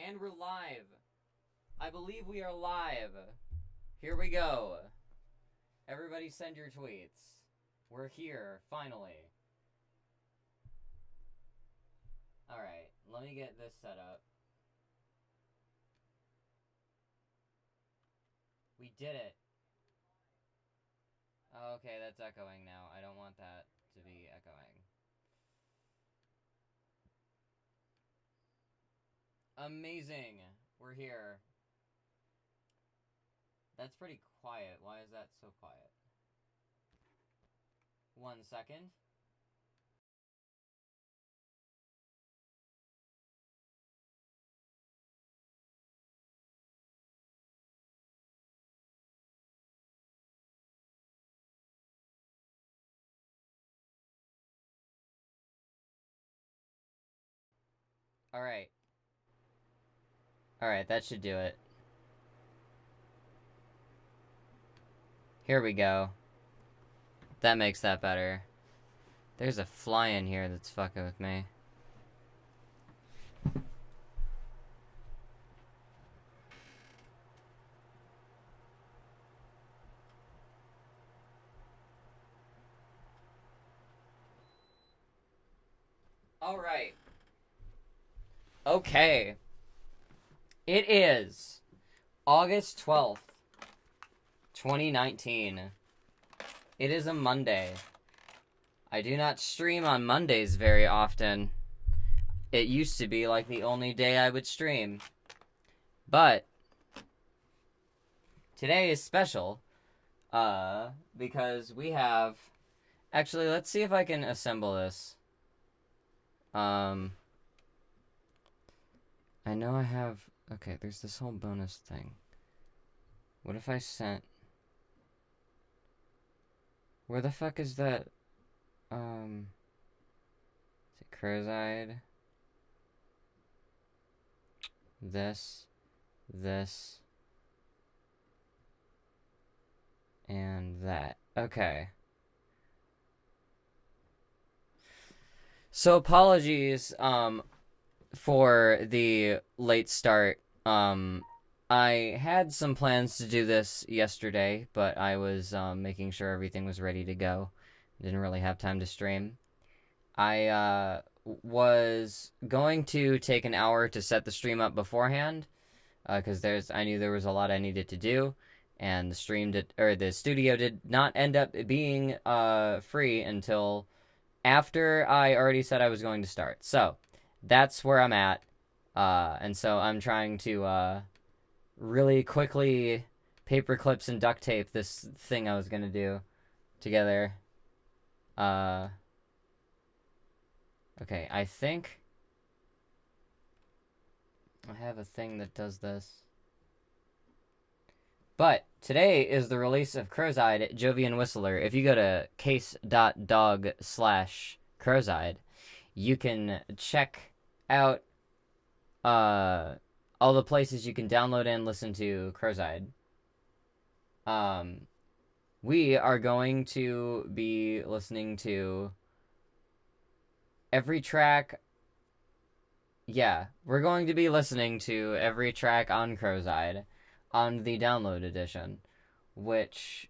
And we're live. I believe we are live. Here we go. Everybody send your tweets. We're here, finally. Alright, let me get this set up. We did it. Okay, that's echoing now. I don't want that to be echoing. Amazing. We're here. That's pretty quiet. Why is that so quiet? 1 second. Alright. Alright, that should do it. Here we go. That makes that better. There's a fly in here that's fucking with me. Alright. Okay. It is August 12th, 2019. It is a Monday. I do not stream on Mondays very often. It used to be like the only day I would stream. But today is special. Because we have... Actually, let's see if I can assemble this. I know I have... Okay, there's this whole bonus thing. What if I sent... Where the fuck is that? Is it CROVSEYED? This, and that. Okay. So apologies, for the late start. I had some plans to do this yesterday, but I was, making sure everything was ready to go. Didn't really have time to stream. I, was going to take an hour to set the stream up beforehand, because I knew there was a lot I needed to do, and the studio did not end up being, free until after I already said I was going to start. So, that's where I'm at. And so I'm trying to really quickly paper clips and duct tape this thing I was gonna do together. Uh, okay, I think I have a thing that does this. But today is the release of CROVSEYED Jovian Whistler. If you go to case.dog/CROVSEYED, you can check out all the places you can download and listen to CROVSEYED. We are going to be listening to every track. Yeah, we're going to be listening to every track on CROVSEYED on the download edition, which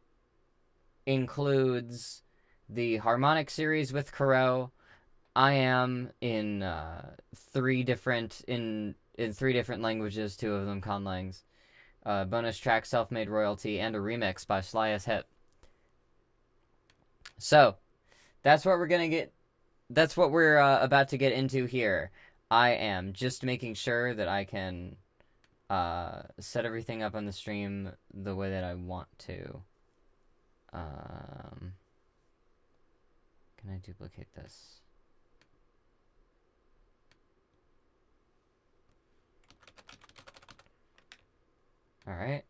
includes the harmonic series with Karo. I am in three different languages, two of them conlangs. Bonus track, Self-Made Royalty, and a remix by Sly as Hip. So, that's what we're gonna get. That's what we're about to get into here. I am just making sure that I can set everything up on the stream the way that I want to. Can I duplicate this? Alright.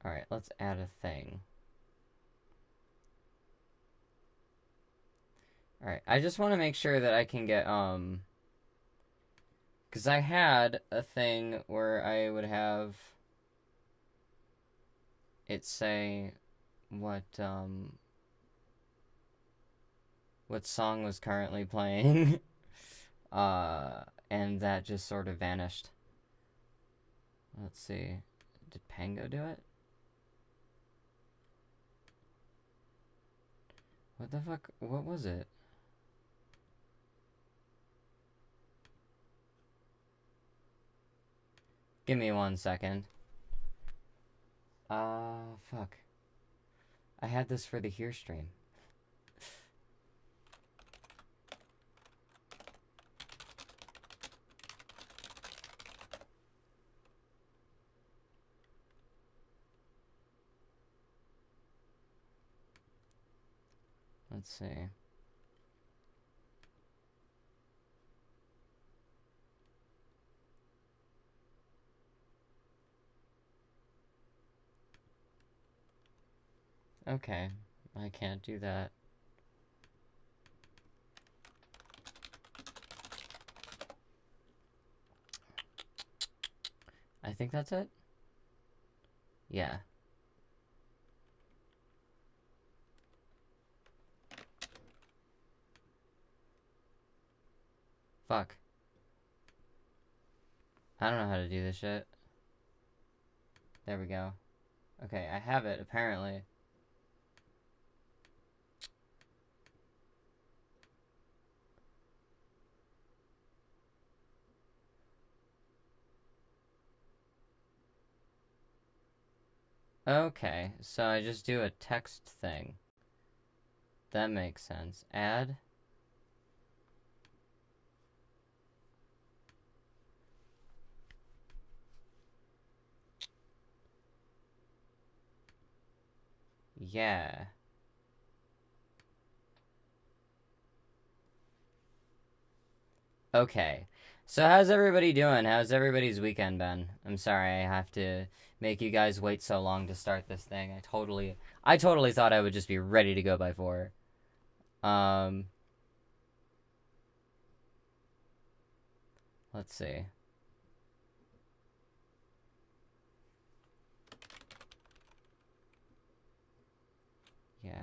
Alright, let's add a thing. Alright, I just want to make sure that I can get, because I had a thing where I would have it say what, what song was currently playing. And that just sort of vanished. Let's see. Did Pango do it? What the fuck? What was it? Give me 1 second. Fuck. I had this for the here stream. Let's see. Okay, I can't do that. I think that's it? Yeah. Fuck. I don't know how to do this shit. There we go. Okay, I have it, apparently. Okay, so I just do a text thing. That makes sense. Add. Yeah. Okay. So how's everybody doing? How's everybody's weekend been? I'm sorry I have to make you guys wait so long to start this thing. I totally thought I would just be ready to go by 4. Um let's see. Yeah.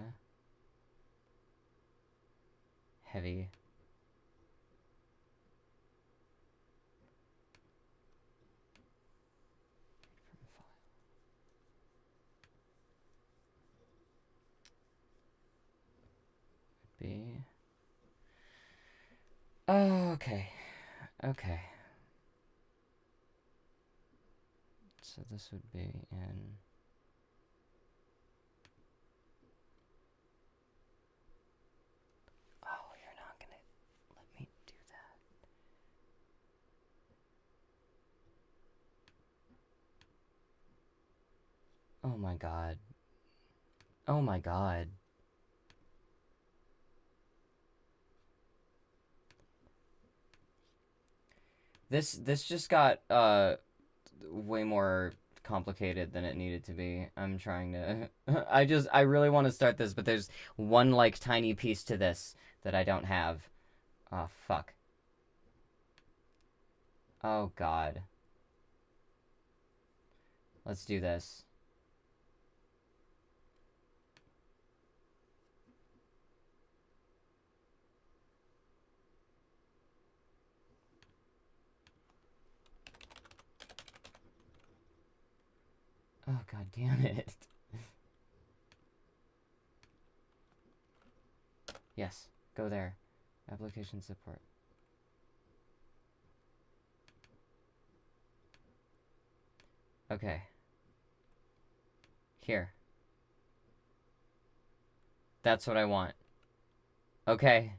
Heavy. B. Oh, okay. Okay. So this would be in... Oh, you're not gonna let me do that. Oh my god. Oh my god. This just got way more complicated than it needed to be. I'm trying to I really want to start this, but there's one like tiny piece to this that I don't have. Oh fuck. Oh god. Let's do this. Oh god damn it. Yes, go there. Application support. Okay. Here. That's what I want. Okay.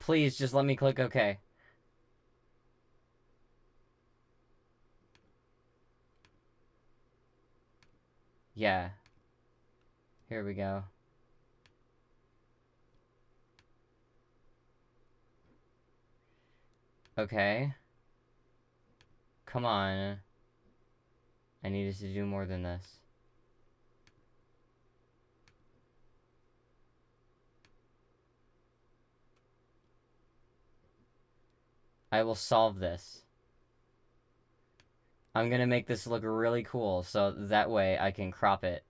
Please just let me click OK. Yeah. Here we go. Okay. Come on. I needed to do more than this. I will solve this. I'm gonna make this look really cool, so that way I can crop it.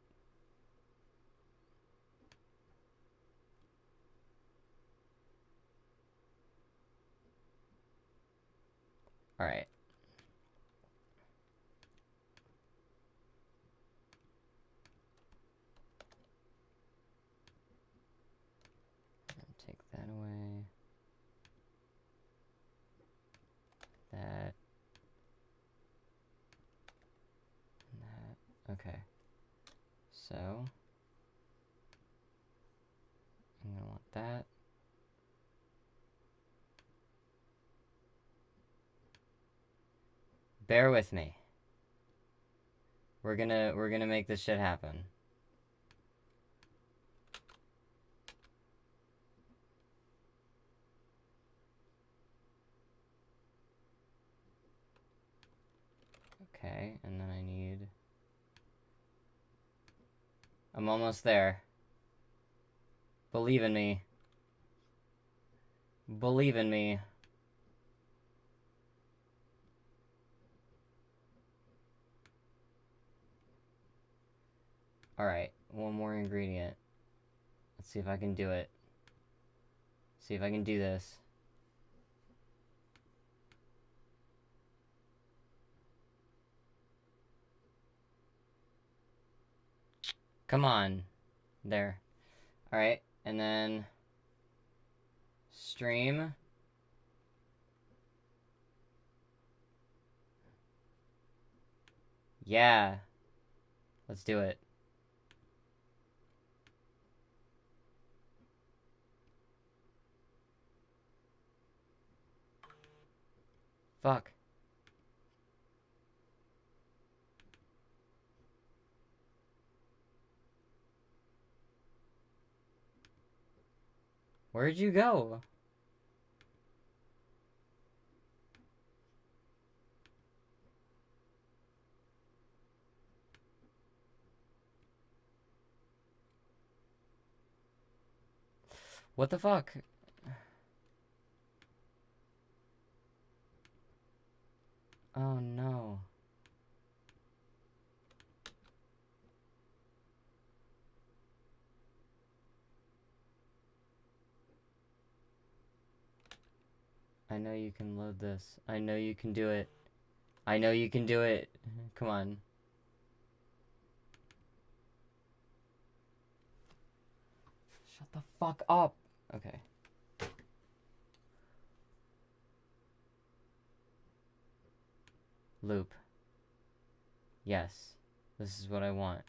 Alright. Take that away. That. And that. Okay. So. I'm gonna want that. Bear with me. We're gonna make this shit happen. Okay, and then I need... I'm almost there. Believe in me. Believe in me. Alright, one more ingredient. Let's see if I can do it. See if I can do this. Come on. There. Alright, and then... Stream. Yeah. Let's do it. Fuck. Where'd you go? What the fuck? Oh no. I know you can load this. I know you can do it. I know you can do it. Come on. Shut the fuck up. Okay. Loop. Yes. This is what I want.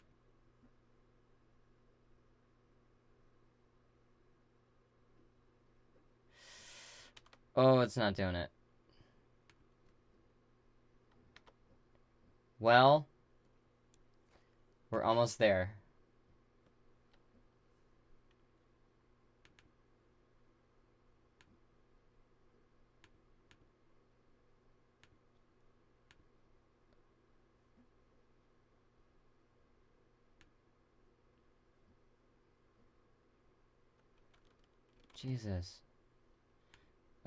Oh, it's not doing it. Well, we're almost there. Jesus.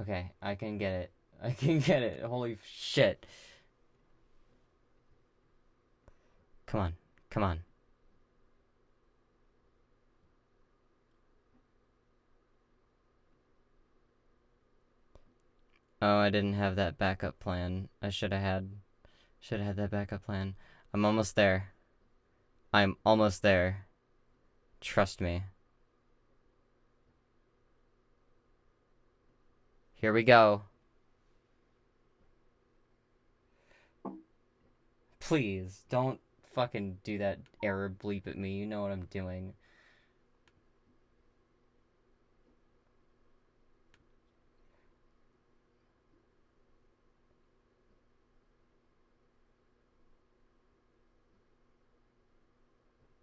Okay, I can get it. I can get it. Holy shit. Come on. Come on. Oh, I didn't have that backup plan. I should have had that backup plan. I'm almost there. I'm almost there. Trust me. Here we go. Please, don't fucking do that error bleep at me. You know what I'm doing.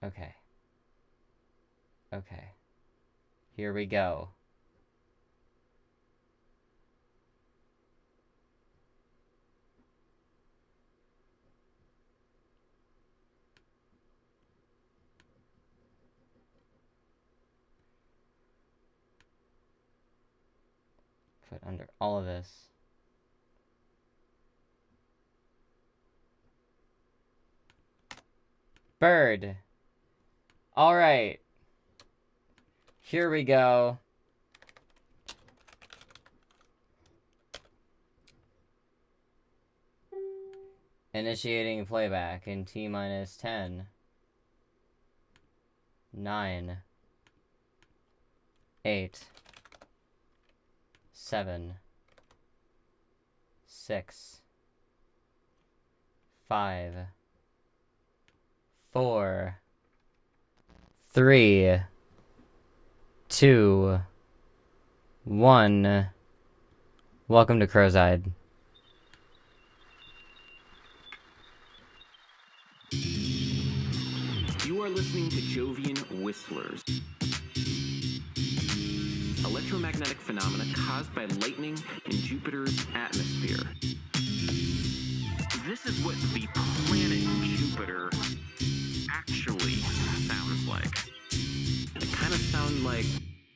Okay. Okay. Here we go. Put under all of this. Bird. All right. Here we go. Initiating playback in T minus 10, 9, 8, 7, 6, 5, 4, 3, 2, 1. Welcome to CROVSEYED. You are listening to Jovian Whistlers. Electromagnetic phenomena caused by lightning in Jupiter's atmosphere. This is what the planet Jupiter actually sounds like. It kind of sounds like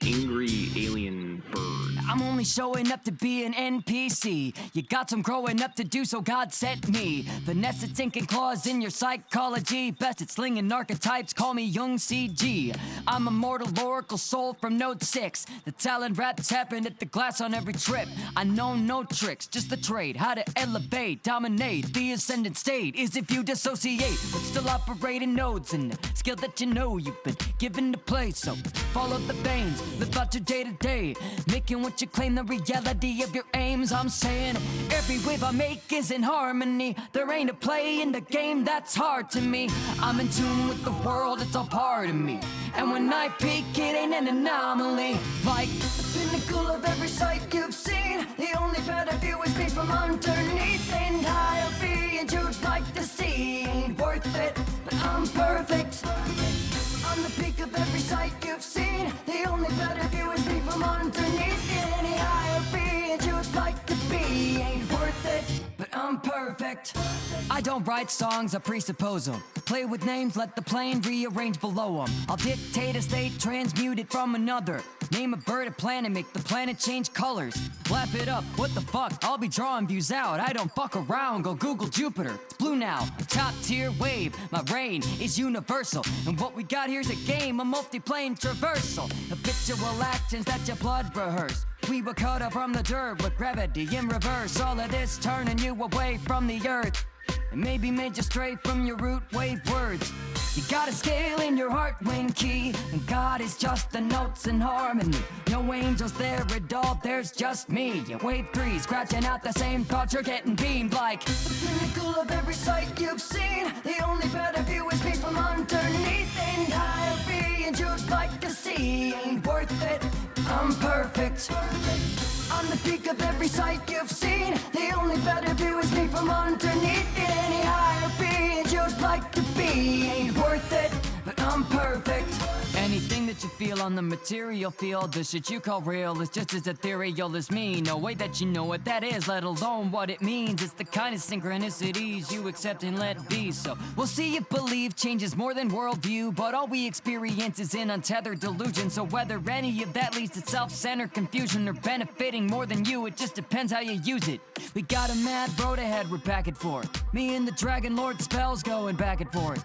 angry alien birds. I'm only showing up to be an NPC. You got some growing up to do, so God sent me. Vanessa tinking claws in your psychology. Best at slinging archetypes, call me young CG. I'm a mortal oracle soul from Note 6. The talent rats happen at the glass on every trip. I know no tricks, just the trade. How to elevate, dominate, the ascendant state is if you dissociate, but still operate in nodes. And the skill that you know you've been given to play. So follow the veins, live out your day to day, making what you claim the reality of your aims. I'm saying every wave I make is in harmony. There ain't a play in the game that's hard to me. I'm in tune with the world, it's all part of me. And when I peak, it ain't an anomaly. Like the pinnacle of every sight you've seen, the only better view is me from underneath. And I'll be and you'd like to see. Ain't worth it, but I'm perfect. On the peak of every sight you've seen, the only better view is me from underneath. Any higher being you'd like to be ain't worth it, but I'm perfect. I don't write songs, I presuppose them. Play with names, let the plane rearrange below them. I'll dictate a state, transmute it from another. Name a bird, a planet, make the planet change colors. Laugh it up, what the fuck, I'll be drawing views out. I don't fuck around, go Google Jupiter. It's blue now, a top tier wave. My reign is universal, and what we got here's a game, a multi-plane traversal. Habitual actions that your blood rehearse. We were cut up from the dirt with gravity in reverse. All of this turning you away from the earth, and maybe made you stray from your root wave words. You got a scale in your heart wing key, and God is just the notes in harmony. No angels there at all, there's just me. You wave 3, scratching out the same thoughts, you're getting beamed like the pinnacle of every sight you've seen. The only better view is me from underneath. And I'll be and you'd like to see. Ain't worth it, I'm perfect. On the peak of every sight you've seen, the only better view is me from underneath. Any higher being you'd like to be ain't worth it, but I'm perfect. Anything that you feel on the material field, the shit you call real is just as ethereal as me. No way that you know what that is, let alone what it means. It's the kind of synchronicities you accept and let be. So we'll see if belief changes more than worldview, but all we experience is an untethered delusion. So whether any of that leads to self-centered confusion or benefiting more than you, it just depends how you use it. We got a mad road ahead, we're back and forth. Me and the Dragon Lord spells going back and forth.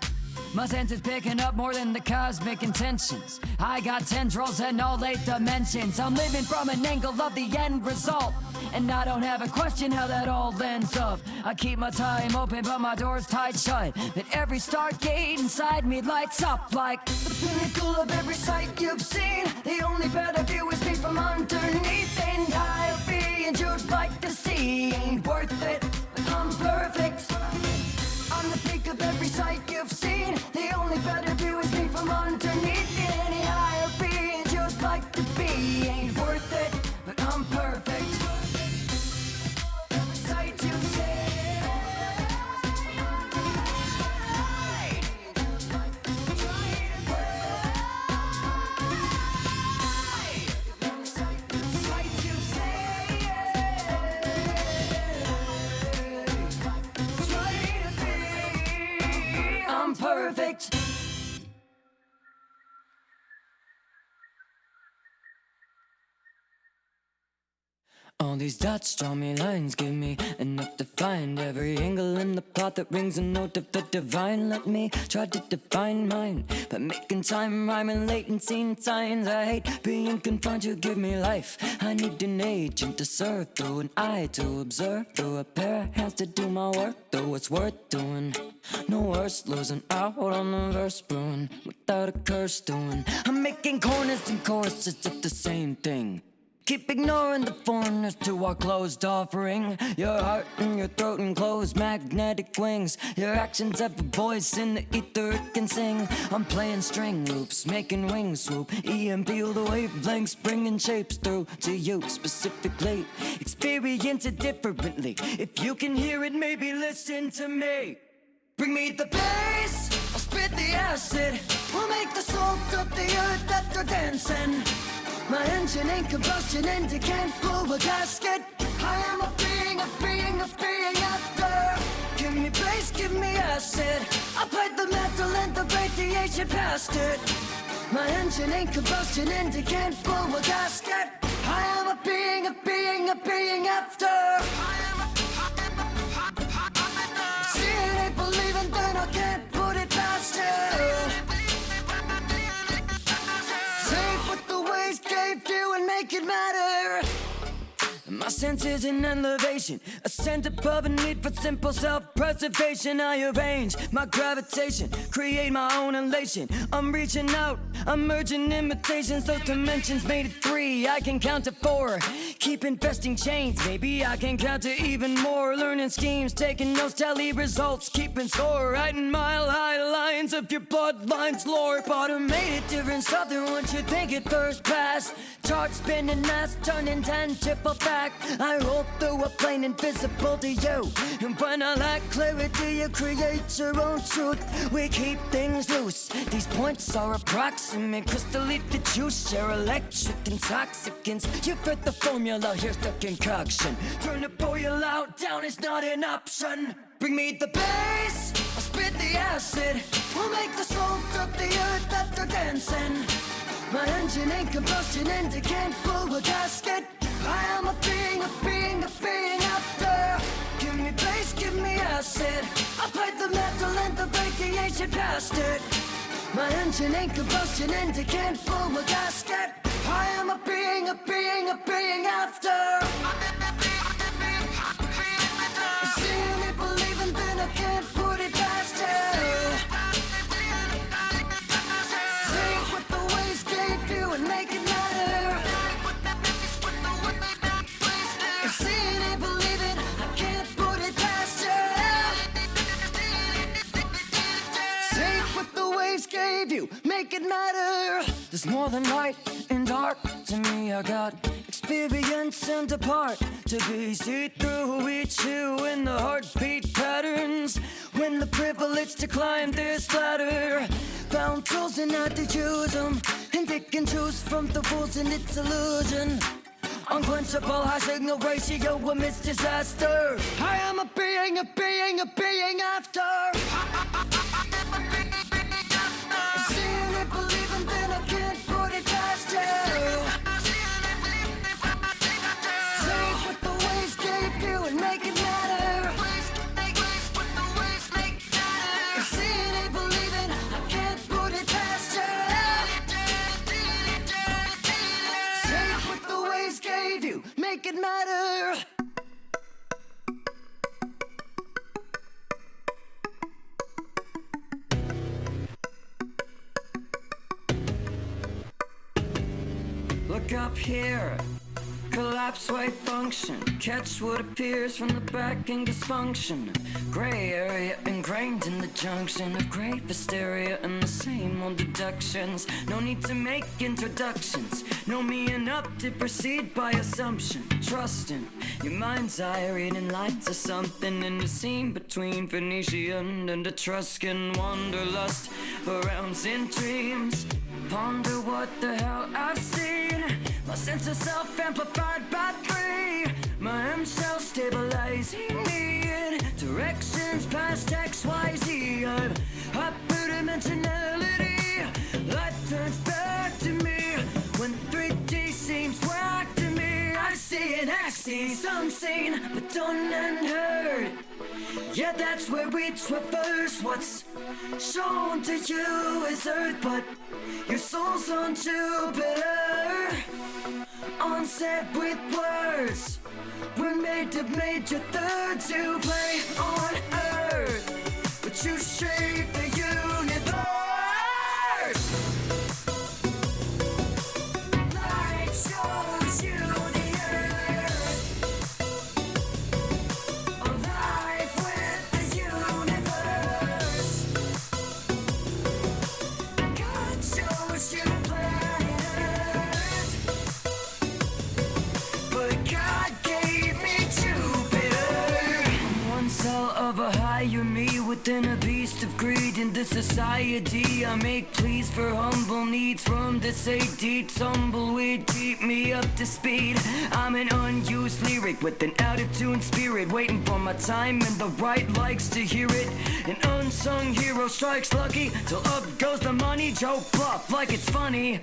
My sense is picking up more than the cosmic intentions. I got tendrils in all 8 dimensions. I'm living from an angle of the end result, and I don't have a question how that all ends up. I keep my time open but my door's tied shut. But every stargate inside me lights up like the pinnacle of every sight you've seen. The only better view is me from underneath. And I'll be and you'd like to see. Ain't worth it, but I'm perfect. On the peak of every sight you've seen, the only better view is me from underneath. Any higher being you'd like to be ain't worth it, but I'm perfect. Every sight you see, I'm perfect. All these dots draw me lines, give me enough to find every angle in the plot that rings a note of the divine. Let me try to define mine by making time, rhyming latency and signs. I hate being confined to give me life. I need an agent to serve through, an eye to observe through, a pair of hands to do my work, though it's worth doing. No worse losing out on the verse brewing without a curse doing. I'm making corners and choruses of the same thing. Keep ignoring the foreigners to our closed offering. Your heart and your throat and closed magnetic wings. Your actions have a voice in the ether it can sing. I'm playing string loops, making wings swoop. EMP the wavelengths, bringing shapes through to you specifically. Experience it differently. If you can hear it, maybe listen to me. Bring me the bass, I'll spit the acid. We'll make the salt of the earth that they're dancing. My engine ain't combustion and it can't blow a gasket. I am a being after. Give me bass, give me acid. I played the metal and the radiation past it. My engine ain't combustion and it can't blow a gasket. I am a being after. Seeing ain't believing, then I can't put it past you. Take what the waves gave you and make it matter. My senses in elevation, ascend above a need for simple self-preservation. I arrange my gravitation, create my own elation. I'm reaching out, I'm merging imitations. Those dimensions made it 3, I can count to 4. Keep investing chains, maybe I can count to even more. Learning schemes, taking notes, tally results, keeping score. Writing mile-high lines of your bloodline's lore. Automated different southern once you think it first pass. Chart spinning mass, turning tangible fact. I roll through a plane invisible to you. And when I lack clarity, you create your own truth. We keep things loose. These points are approximate. Crystallite the juice, share electric intoxicants. You've heard the formula, here's the concoction. Turn the boil out, down is not an option. Bring me the bass, I'll spit the acid. We'll make the salt of the earth that they're dancing. My engine ain't combustion and it can't blow a gasket. I am a being after. Give me bass, give me acid. I played the metal and the radiation past it. My engine ain't combustion and it can't blow a gasket. I am a being after. Seeing it, believing, then I can't put it past you. Take what the waves gave you and make it matter. If seeing it, believing, I can't put it past you. Take what the waves gave you, make it matter. There's more than light and dark to me. I got experience and a part to be. See through each hue in the heartbeat patterns. When the privilege to climb this ladder. Found tools and had to use them. And pick and choose from the rules and its illusion. Unquenchable high signal ratio amidst disaster. I am a being after. Seeing it, believing, then I can't put it past you. Take what the waves gave you and make it matter. If seeing it, believing, I can't put it past you. Take what the waves gave you, make it matter. Look up here, collapse wave function. Catch what appears from the back in dysfunction. Gray area ingrained in the junction of great hysteria and the same old deductions. No need to make introductions. Know me enough to proceed by assumption. Trusting your mind's eye, reading lines of something in the scene between Phoenician and Etruscan. Wanderlust for realms in dreams. Ponder what the hell I've seen. My sense of self amplified by 3. My M cell stabilizing me in directions past XYZ. I'm hyperdimensionality. Life turns back to me when 3D seems whack to me. I see an axiom. some seen but done and heard. Yeah, that's where we traverse. What's shown to you is earth, but your soul's on Jupiter. Onset with words, we're made of major thirds. You play on earth, but you shape the universe. Light shows you the earth, alive with the universe. God shows you planet Earth, but God gave me Jupiter. One cell of a higher me within a beast of greed. In this society I make pleas for humble needs. From this AD tumbleweed, keep me up to speed. I'm an unused lyric with an out of tune spirit, waiting for my time and the right likes to hear it. An unsung hero strikes lucky till up goes the money. Joke bluff like it's funny.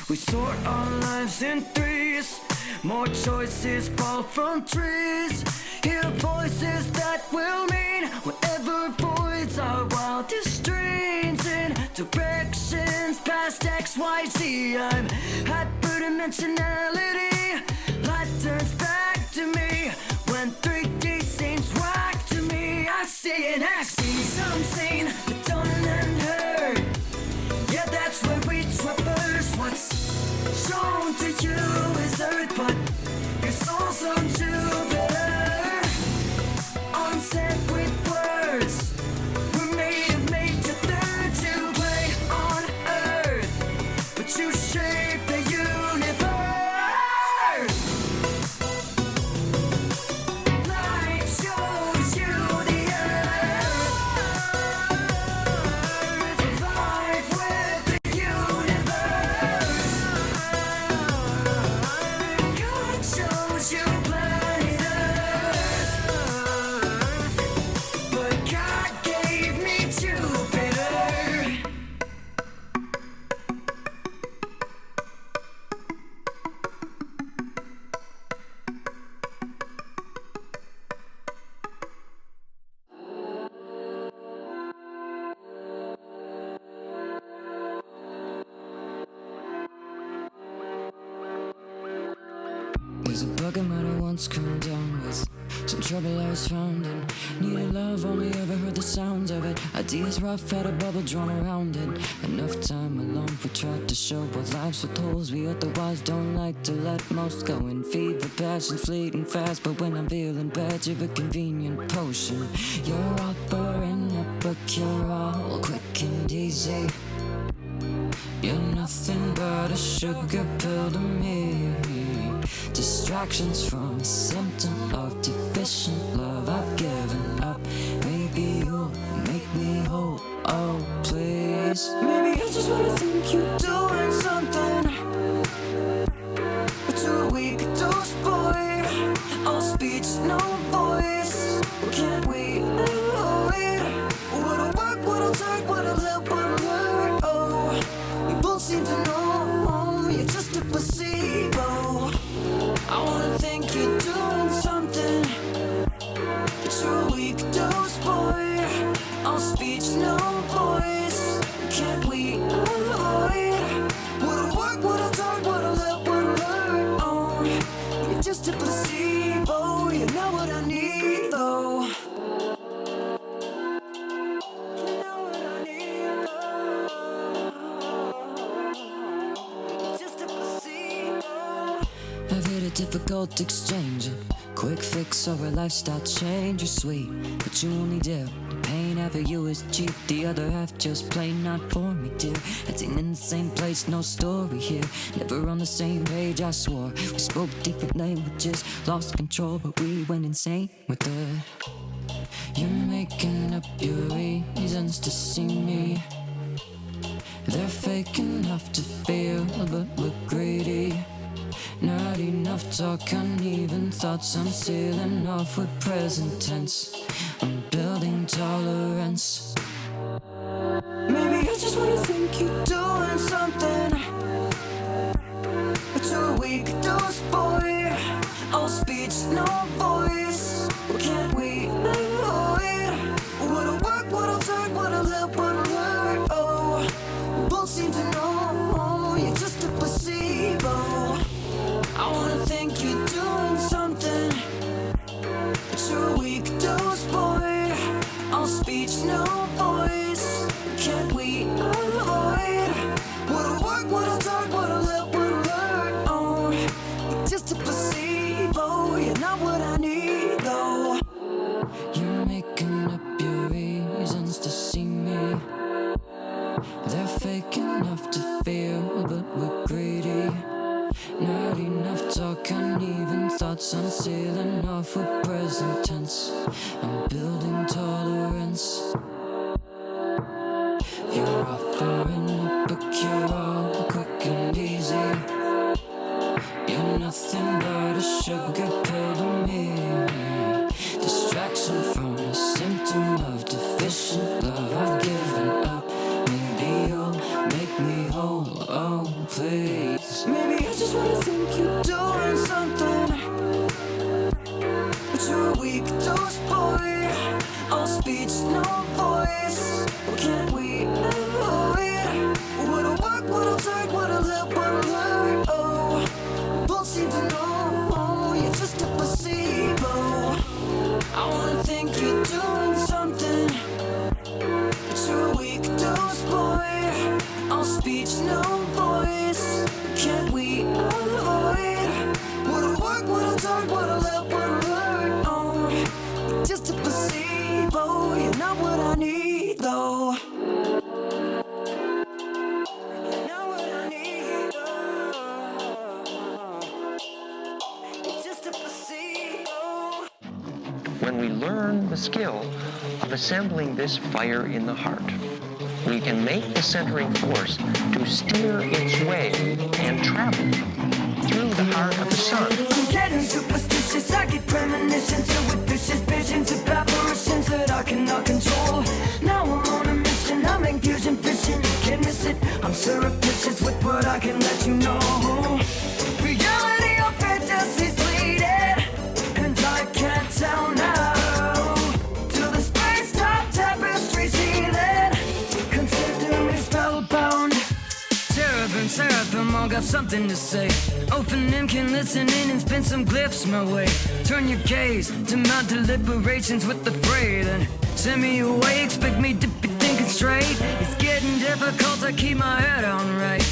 We sort our lives in threes, more choices fall from trees. Hear voices that will mean whatever voids our wildest dreams in directions past XYZ. I'm hyperdimensionality. Life turns back to me when 3D seems whack to me. I see an axis, some seen but done and heard. Yeah, that's where we traverse. What's shown to you is earth, but your soul's on Jupiter. Onset with words, we're made of major thirds. You play on earth, but you shape the universe. Light shows you the earth, alive with the universe. God shows you planet Earth, but God gave me Jupiter. There's a bug I might have once come down with some trouble I was found in. Needed love, only ever heard the sounds of it. Ideas rough, had a bubble drawn around it. Enough time alone for tried to show what life's with holes we otherwise don't like to let most go. In fever, passions fleeting fast, but when I'm feeling bad, you're a convenient potion. You're offering up a cure-all, quick and easy. You're nothing but a sugar pill to me. Distractions from a symptom of deficient love. I've given up. Maybe you'll make me whole. Oh, please. Maybe I just wanna think you're doing something, but you're a weak dose boy. All speech, no voice. Can't we avoid? What'll work, what'll take, what'll help, what'll hurt? Oh, you both seem to know you're just a placebo. I wanna think you're doing something, but you're a weak dose boy. All speech, no voice. Can't we avoid? What'll work, what'll talk, what'll help, what'll hurt? Oh, you're just a placebo. You're not what I need, though. You're not what I need, though. Just a placebo. I've hit a difficult exchange, a quick fix or a lifestyle change. You're sweet, but you only dip. The pain half of you is cheap, the other half just plain not for me, dear. Acting in the same place, no story here. Never on the same page, I swore. We spoke different languages, lost control, but we went insane with it. You're making up your reasons to see me. They're fake enough to feel, but we're greedy. Not enough talk, uneven thoughts. I'm sealing off with present tense. I'm building tolerance. Maybe I just wanna think you're doing something, but you're a weak dose boy. All speech, no speech, no voice. Can't we avoid? What'll work, what'll talk, what'll help, what'll hurt? Oh, just a placebo. You're not what I need, though. You're making up your reasons to see me. They're fake enough to feel, but we're greedy. Not enough talk, uneven thoughts, unsealing off with present tense. I'm building tolerance. You're offering up a cure-all, quick and easy. You're nothing but a sugar pill to me. Distraction from a symptom of deficient love. I've given up. Maybe you'll make me whole. Oh, please. Maybe I just wanna think you're doing something. But you're a weak dose boy. All speech, no voice. Can't we avoid? What'll work, what'll take, what'll help, what'll hurt? Oh, won't seem to know. You're just a placebo. I wanna think you're doing something. But you're a weak dose boy. All speech, no voice. Can't we avoid? What'll work, what'll talk, what'll help, what'll hurt? Oh, just a placebo. You're not what I need, though. You're not what I need, though. You're just a placebo. When we learn the skill of assembling this fire in the heart, we can make the centering force to steer its way and travel through the heart of the sun. I'm getting superstitious, I get premonitions with vicious visions of apparitions that I cannot control. Now I'm on a mission, I'm infusion fishing, you can't miss it. I'm surreptitious with what I can let you know. Reality or fantasy's bleeding, and I can't tell now. Till the space-time tapestry's healing, consider me spellbound. Cherubim, seraphim, all got something to say. Ophanim can listen in and spin some glyphs my way. Turn your gaze to my deliberations with the fray. Then send me away, expect me to be thinking straight. It's getting difficult to keep my head on right.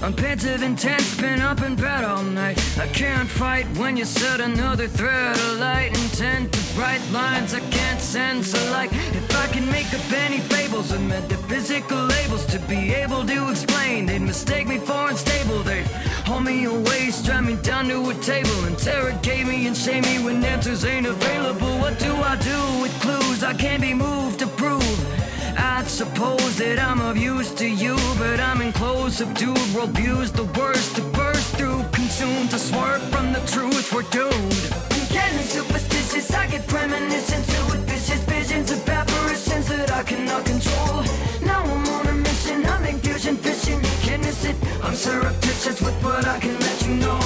I'm pensive, intense, been up in bed all night. I can't fight when you set another thread of light. Intent to bright lines I can't sense alike. If I can make up any fables or metaphysical labels to be able to explain, they'd mistake me for unstable. They'd hold me away, strap me down to a table, interrogate me and shame me when answers ain't available. What do I do with clues I can't be moved to prove? I'd suppose that I'm of use to you, but I'm enclosed, subdued, worldviews the worst to burst through, consumed to swerve from the truth, we're doomed. I'm getting superstitious, I get premonitions filled with vicious visions of apparitions that I cannot control. Now I'm on a mission, I'm infusion fishing, you can't miss it. I'm surreptitious with what I can let you know.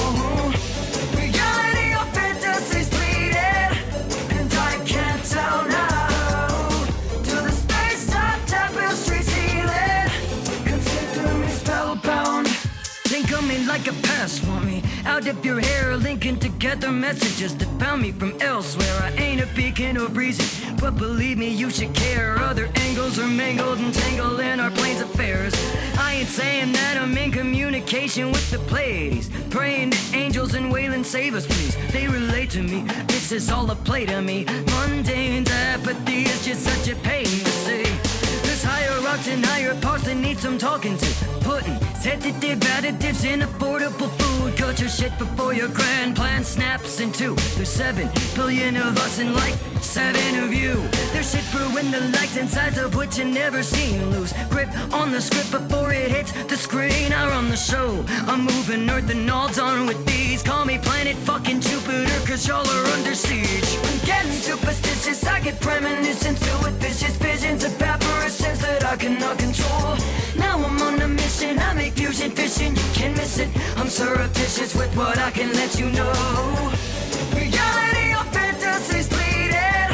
Reality or fantasy's bleeding, and I can't tell now. Think of me like a pest, want me out of your hair, linking together messages that found me from elsewhere. I ain't a beacon of reason, but believe me, you should care. Other angles are mangled and tangled in our plane's affairs. I ain't saying that I'm in communication with the Pleiades, praying to angels and wailing, save us please. They relate to me, this is all a play to me. Mundane apathy is just such a pain to see. There's higher rocks and higher parts that need some talking to. Putting sedative additives in affordable food. Cut your shit before your grand plan snaps in two. There's 7 billion of us and like 7 of you. There's shit brewing the likes and sides of which you never seen. Lose grip on the script before it hits the screen. I run the show, I'm moving Earth and all done with these. Call me planet fucking Jupiter, cause y'all are under siege. I'm getting superstitious, I get premonitions filled with vicious visions of apparitions that I cannot control. Now I'm on a mission, I make fusion fishing, you can't miss it. I'm surreptitious with what I can let you know. Reality or fantasy's bleeding,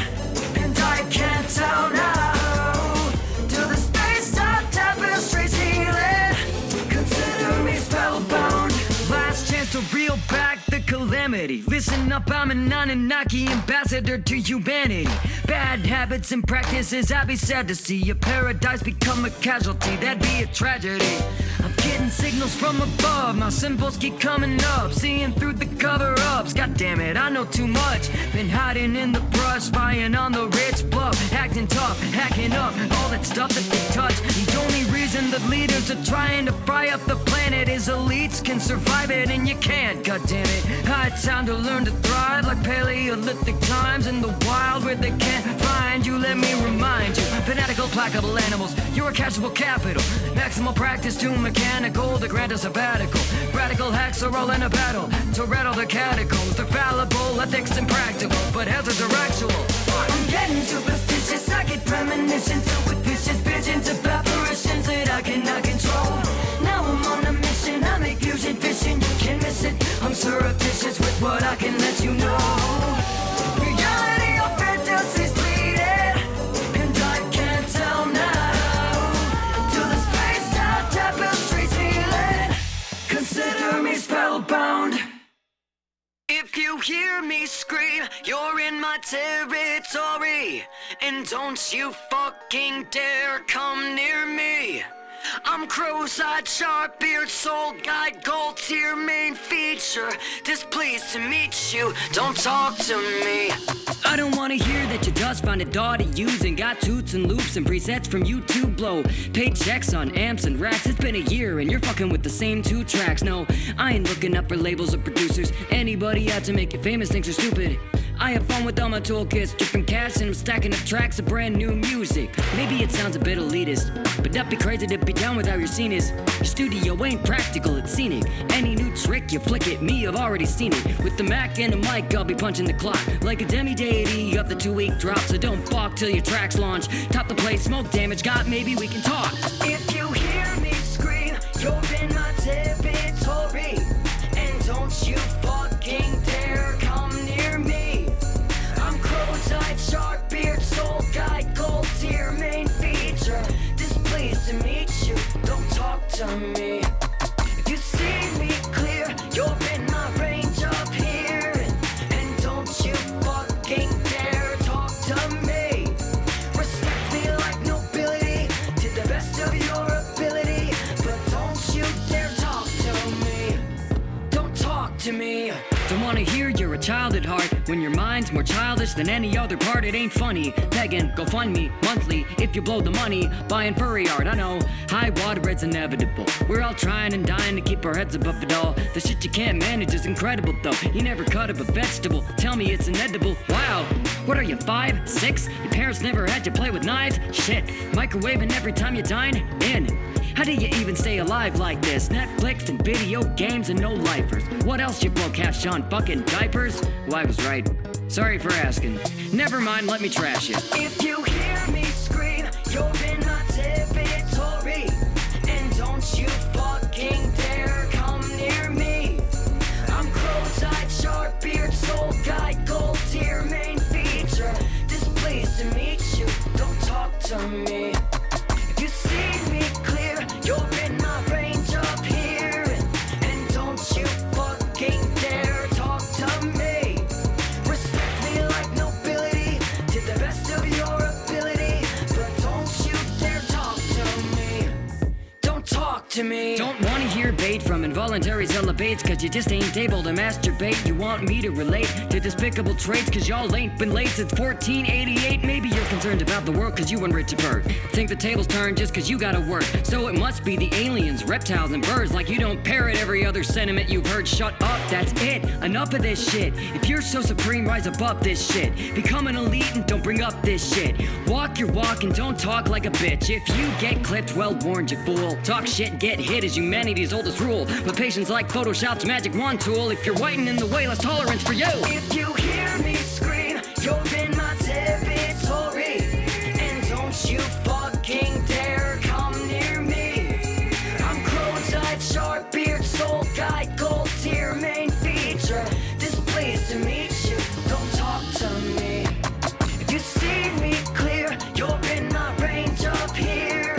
and I can't tell now. Till the space-time tapestry's healing, consider me spellbound. Last chance to reel back the calamity. insanity. Listen up, I'm an Anunnaki ambassador to humanity. Bad habits and practices, I'd be sad to see a paradise become a casualty. That'd be a tragedy. I'm getting signals from above, my symbols keep coming up, seeing through the cover-ups. God damn it, I know too much. Been hiding in the brush, spying on the rich bluff, acting tough, hacking up all that stuff that they touch. The only reason that leaders are trying to fry up the planet is elites can survive it and you can't. God damn it, it's time to learn to thrive like Paleolithic times in the wild where they can't find you. Let me remind you, fanatical, placable animals, you're a casual capital. Maximal practice to mechanical to grant a sabbatical. Radical hacks are all in a battle to rattle the catacombs. They're fallible, ethics and practical, but hazards are actual. I'm getting superstitious, I get premonitions with vicious visions of apparitions that I cannot control. Now I'm on a mission, I make fusion vision, you can miss it. I'm surreptitious with what I can let you know. Reality or fantasy's bleeding, and I can't tell now. Till the space-time tapestry's healing, consider me spellbound. If you hear me scream, you're in my territory. And don't you fucking dare come near me. I'm cross-eyed, sharp-eared, soul guide, gold tier, main feature. Displeased to meet you, don't talk to me. I don't wanna hear that you just found a DAW to use and got toots and loops and presets from YouTube blow. Paychecks on amps and racks, it's been a year and you're fucking with the same 2 tracks. No, I ain't looking up for labels or producers. Anybody out to make you famous thinks you're stupid. I have fun with all my toolkits, dripping cash and I'm stacking up tracks of brand new music. Maybe it sounds a bit elitist, but that'd be crazy to be down with how your scene is. Your studio ain't practical, it's scenic. Any new trick you flick at me, I've already seen it. With the Mac and a mic, I'll be punching the clock like a demi-deity of the 2-week drop. So don't balk till your tracks launch. Top the play, smoke damage, got maybe we can talk. If you hear me scream, you're in my territory. And don't you fucking dare come near me. I'm crow-eyed, sharp-eared, soul guide, gold tier, main feature. Displeased to meet you, don't talk to me. If you see me clear, you're in my range up here. And don't you fucking dare talk to me. Respect me like nobility, to the best of your ability. But don't you dare talk to me. Don't talk to me. Don't wanna hear you're a child at heart when your mind's more childish than any other part. It ain't funny. Begging, go fund me monthly if you blow the money. Buying furry art, I know. High water, it's inevitable. We're all trying and dying to keep our heads above it all. The shit you can't manage is incredible though. You never cut up a vegetable. Tell me it's inedible. Wow. What are you, 5, 6? Your parents never had you play with knives? Shit. Microwaving every time you dine? In. How do you even stay alive like this? Netflix and video games and no lifers. What else you blow cash on? Fucking diapers? Well, I was right. Sorry for asking. Never mind, let me trash you. If you hear me scream, you're in my territory. And don't you fucking dare come near me. I'm crow-eyed, sharp-eared, soul guide, gold tier, main feature. Displeased to meet you, don't talk to me. If you see me clear, you're in my range up here. And don't you fucking dare talk to me. Respect me like nobility, to the best of your ability. But don't you dare talk to me. Don't talk to me. Don't wanna hear bait from involuntary celibates, cause you just ain't able to masturbate. You want me to relate to despicable traits, cause y'all ain't been late since 1488. Maybe you're concerned about the world cause you enrich a bird. Think the tables turn just cause you gotta work. So it must be the aliens, reptiles, and birds. Like you don't parrot every other sentiment you've heard. Shut up, that's it. Enough of this shit. If you're so supreme, rise above this shit. Become an elite and don't bring up this shit. Walk your walk and don't talk like a bitch. If you get clipped, well warned, you fool. Talk shit, get hit is humanity's oldest rule. But patience like Photoshop's magic wand tool. If you're whiting in the way, less tolerance for you. If you hear me scream, you're in my territory. And don't you fucking dare come near me. I'm crow-eyed, sharp-eared, soul guide, gold tier, main feature. Displeased to meet you, don't talk to me. If you see me clear, you're in my range up here.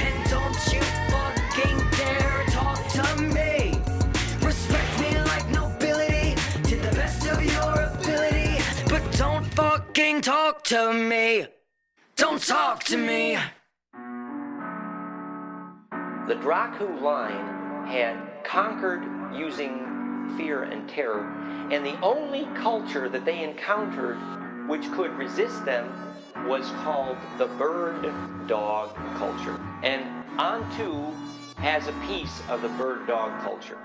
And don't you fucking dare talk to me. Respect me like nobility, to the best to me. Don't talk to me. The Dracu line had conquered using fear and terror, and the only culture that they encountered which could resist them was called the bird dog culture. And Antu has a piece of the bird dog culture.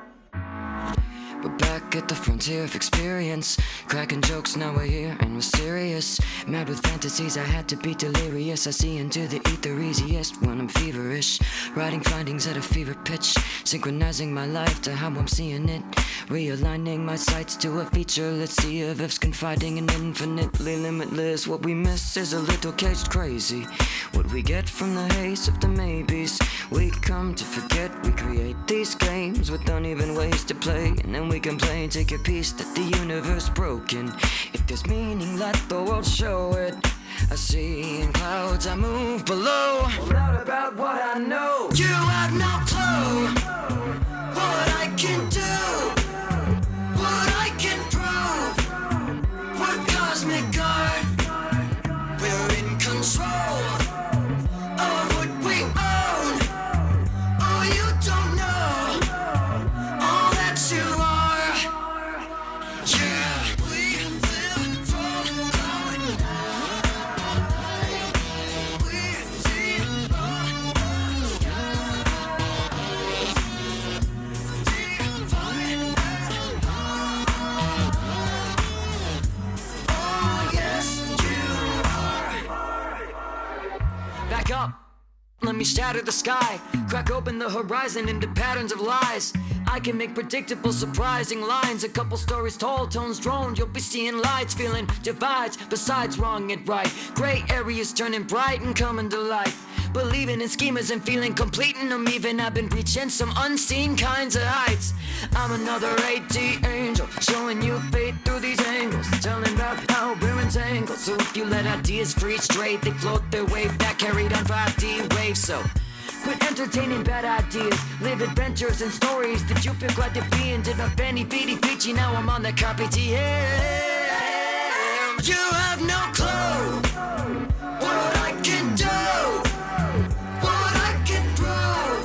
We're back at the frontier of experience, cracking jokes, now we're here and we're serious. Mad with fantasies, I had to be delirious. I see into the ether easiest when I'm feverish, writing findings at a fever pitch, synchronizing my life to how I'm seeing it, realigning my sights to a featureless sea of ifs, confiding in infinitely limitless. What we miss is a little caged crazy, what we get from the haze of the maybes. We come to forget we create these games with uneven ways to play, and then we complain, take a piece that the universe broken. If there's meaning, let the world show it. I see in clouds, I move below. Not about what I know. You have no clue what I can do, what I can prove. We're cosmic guard, we're in control of what we own. Oh, you don't know all that you are. Yeah, we live from going high. We see from the skies. Divine and oh, yes, you are. Back up. Let me shatter the sky, crack open the horizon into patterns of lies. I can make predictable, surprising lines. A couple stories told, tones droned. You'll be seeing lights, feeling divides. Besides wrong and right, gray areas turning bright and coming to light. Believing in schemas and feeling complete and I'm even. I've been reaching some unseen kinds of heights. I'm another AT angel, showing you fate through these angles, telling about how we're entangled. So if you let ideas free straight, they float their wave back, carried on 5D waves. So quit entertaining bad ideas, live adventures and stories that you feel glad to be in. Did my fanny feety peachy, now I'm on the copy TM. You have no clue what I can do, what I can prove.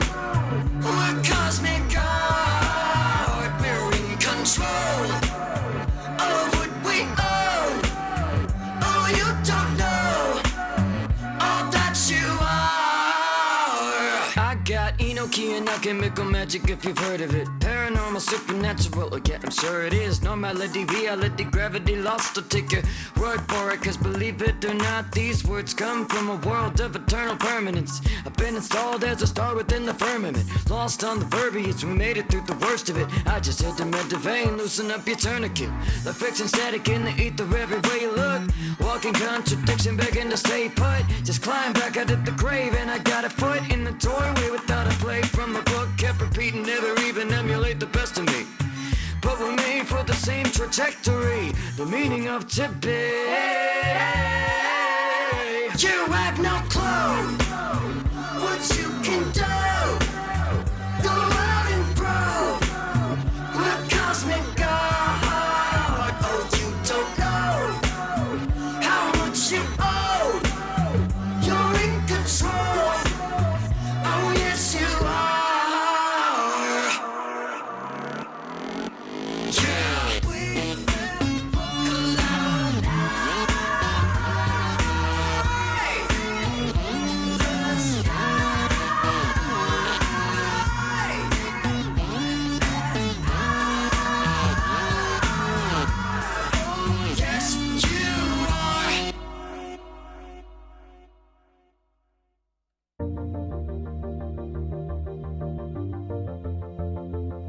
We're cosmic art, we're in control of what we own. Oh, you don't know all that you are. I got Enoki and alchemical magic, if you've heard of it. Paranormal, supernatural, yeah, I'm sure it is. Normality, reality, gravity, lost. I'll take your word for it, cause believe it or not, these words come from a world of eternal permanence. I've been installed as a star within the firmament, lost on the verbiage, we made it through the worst of it. I just hit the med vein, loosen up your tourniquet. The fiction static in the ether everywhere you look, walking contradiction, begging to stay put. Just climb back out of the grave and I got a foot in the doorway without a plate from a book. Kept repeating, never even emulate the best of me, but we're made for the same trajectory. The meaning of to be. You have no clue what you can do. Go out and prove we're cosmic God. Oh, you don't know how much you owe. You're in control. Oh, yes, you are. Yeah. We collide. The sky. Oh, yes, you are.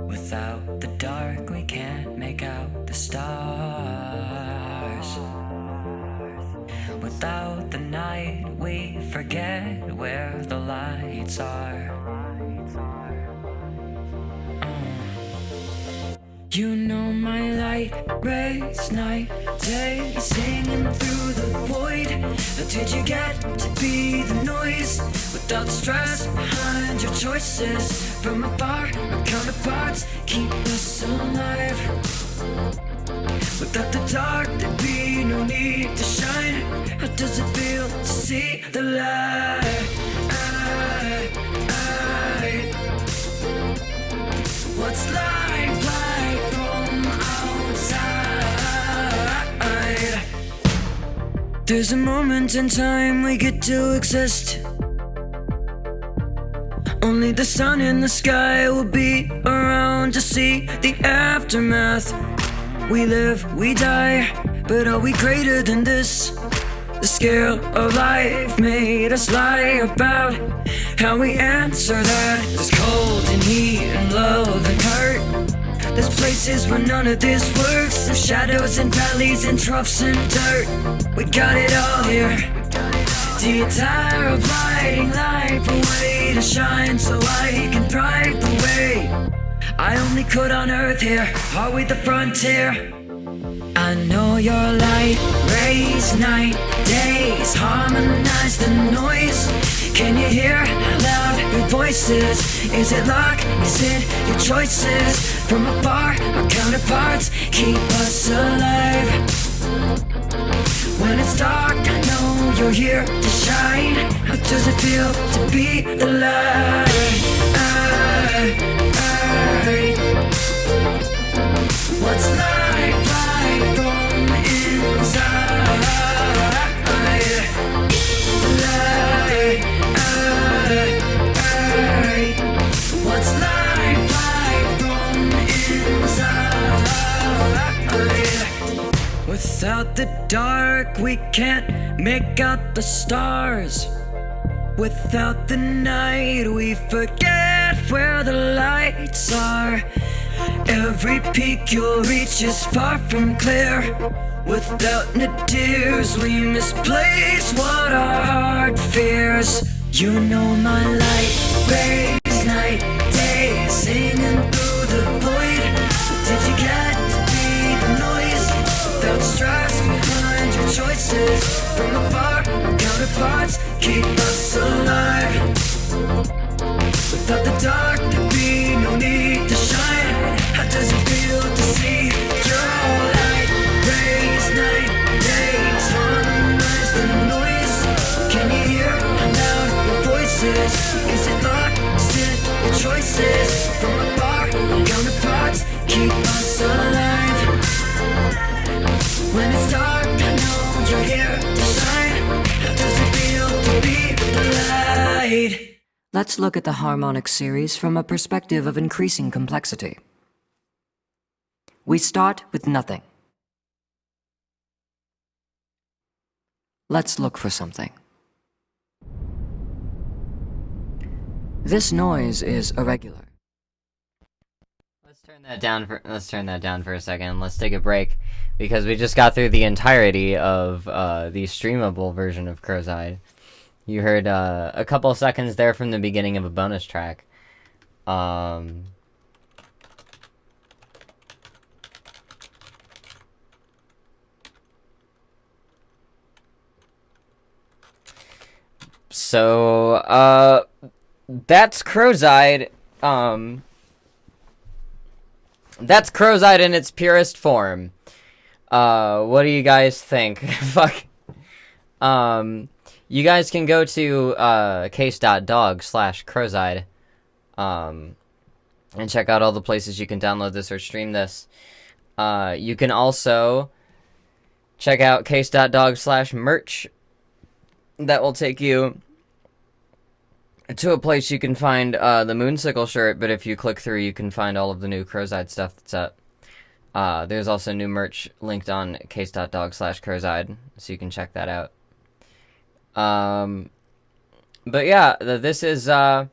Without the dark, we can't make out the stars. Without the night, we forget where the lights are. You know my light rays, night, day, singing through the void. How did you get to be the noise? Without stress behind your choices. From afar, our counterparts keep us alive. Without the dark, there'd be no need to shine. How does it feel to see the light? What's life like from outside? There's a moment in time we get to exist. Only the sun in the sky will be around to see the aftermath. We live, we die, but are we greater than this? The scale of life made us lie about how we answer that. There's cold and heat and love and hurt. There's places where none of this works. There's shadows and valleys and troughs and dirt. We got it all here. Do you tire of lighting life a way to shine so I can thrive the way I only could on earth here? Are we the frontier? I know your light rays, night, days harmonize the noise. Can you hear how loud your voice is? Is it luck? Is it your choices? From afar, our counterparts keep us alive. When it's dark, I know you're here to shine. How does it feel to be the light? What's life like from inside? What's life like from inside? Without the dark, we can't make out the stars. Without the night, we forget where the lights are. Every peak you'll reach is far from clear. Without nadirs, we misplace what our heart fears. You know my light rays, night, day, singing through the void. Did you get to be the noise? Without stress behind your choices. From afar, our counterparts keep us alive. Without the dark, there'd be no need to shine. How does it feel to see your light rays, night, days harmonize the noise? Can you hear how loud your voices? Is it luck? Is it your choices? From afar, our counterparts keep us alive. When it's dark, I know you're here to shine. How does it feel to be the light? Let's look at the harmonic series from a perspective of increasing complexity. We start with nothing. Let's look for something. This noise is irregular. Let's turn that down for a second. Let's take a break because we just got through the entirety of the streamable version of CROVSEYED. You heard a couple seconds there from the beginning of a bonus track. So, that's CROVSEYED. That's CROVSEYED in its purest form. What do you guys think? Fuck. You guys can go to case.dog/CROVSEYED and check out all the places you can download this or stream this. You can also check out case.dog/merch. That will take you to a place you can find the Moonsicle shirt, but if you click through, you can find all of the new CROVSEYED stuff that's up. There's also new merch linked on case.dog/CROVSEYED, so you can check that out. But yeah, this is CROVSEYED.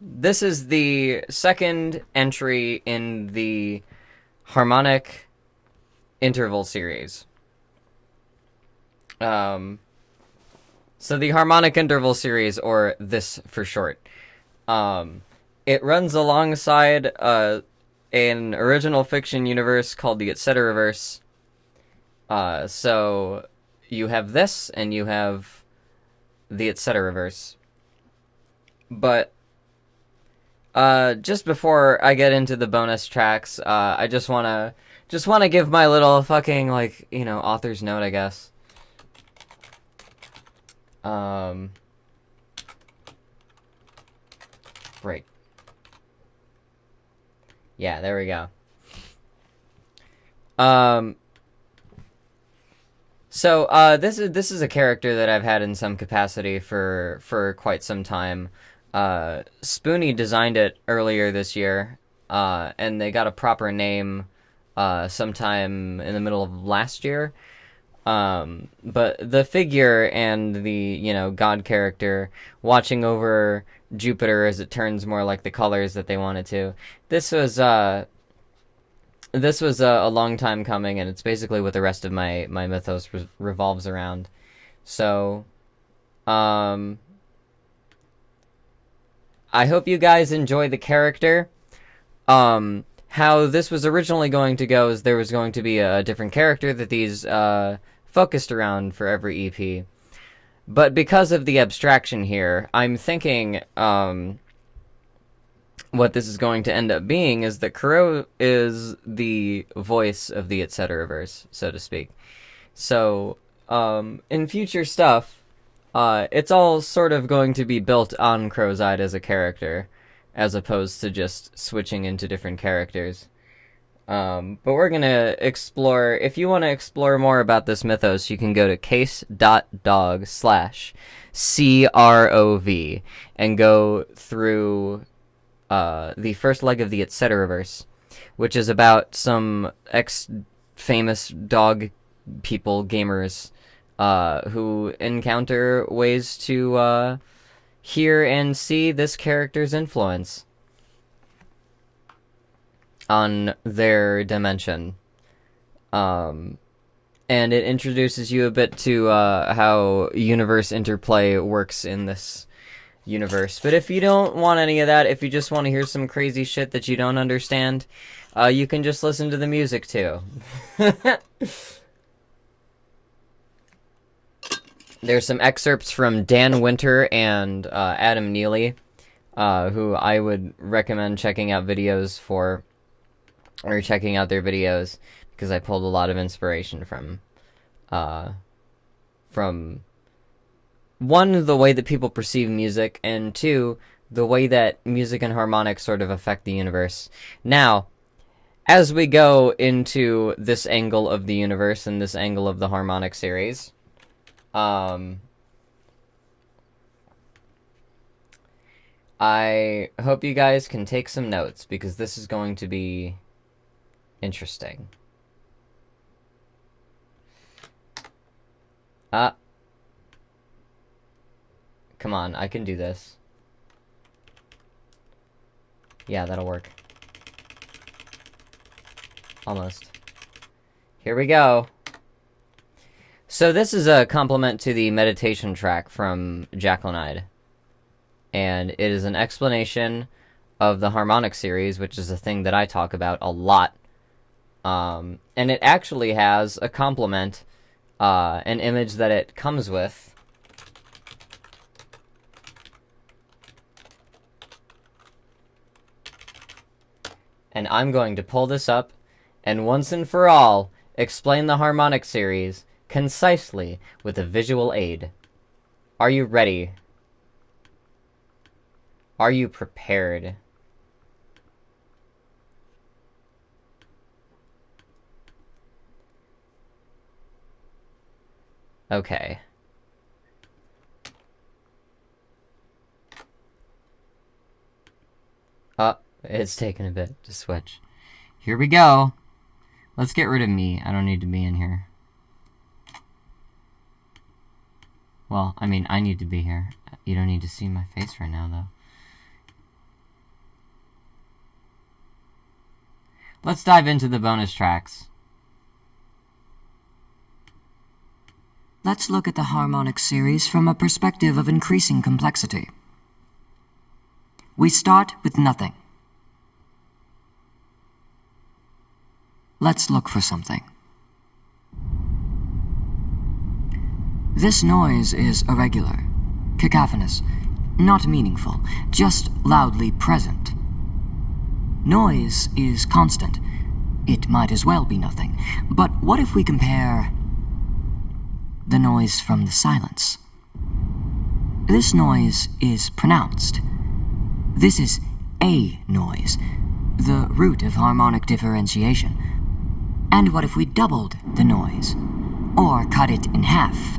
This is the second entry in the harmonic interval series. So the harmonic interval series, or this for short, it runs alongside an original fiction universe called the Etceteraverse. So you have this, and you have the Etceteraverse. But Just before I get into the bonus tracks, I just wanna give my little fucking, like, author's note, I guess. Right. Yeah, there we go. So this is a character that I've had in some capacity for quite some time. Spoonie designed it earlier this year, and they got a proper name sometime in the middle of last year. But the figure and the god character watching over Jupiter as it turns more like the colors that they wanted to. This was a long time coming, and it's basically what the rest of my mythos revolves around. So, I hope you guys enjoy the character. How this was originally going to go is there was going to be a different character that these focused around for every EP. But because of the abstraction here, I'm thinking what this is going to end up being is that Kuro is the voice of the Etceteraverse, so to speak. So, in future stuff, it's all sort of going to be built on CROVSEYED as a character, as opposed to just switching into different characters. But we're gonna explore. If you want to explore more about this mythos, you can go to case.dog/CROV and go through the first leg of the Etceteraverse, which is about some ex-famous dog people, gamers, who encounter ways to hear and see this character's influence on their dimension. And it introduces you a bit to how universe interplay works in this universe. But if you don't want any of that, if you just want to hear some crazy shit that you don't understand, you can just listen to the music too. There's some excerpts from Dan Winter and Adam Neely, who I would recommend checking out videos for, or checking out their videos, because I pulled a lot of inspiration from one, the way that people perceive music, and two, the way that music and harmonics sort of affect the universe. Now, as we go into this angle of the universe and this angle of the harmonic series, I hope you guys can take some notes, because this is going to be interesting. Come on, I can do this. Yeah, that'll work. Almost. Here we go. So this is a complement to the meditation track from Jacqueline, and it is an explanation of the harmonic series, which is a thing that I talk about a lot. And it actually has a complement, an image that it comes with. And I'm going to pull this up, and once and for all, explain the harmonic series concisely with a visual aid. Are you ready? Are you prepared? Okay. It's taking a bit to switch. Here we go. Let's get rid of me. I don't need to be in here. Well, I mean, I need to be here. You don't need to see my face right now, though. Let's dive into the bonus tracks. Let's look at the harmonic series from a perspective of increasing complexity. We start with nothing. Let's look for something. This noise is irregular, cacophonous, not meaningful, just loudly present. Noise is constant. It might as well be nothing. But what if we compare the noise from the silence? This noise is pronounced. This is a noise, the root of harmonic differentiation. And what if we doubled the noise, or cut it in half?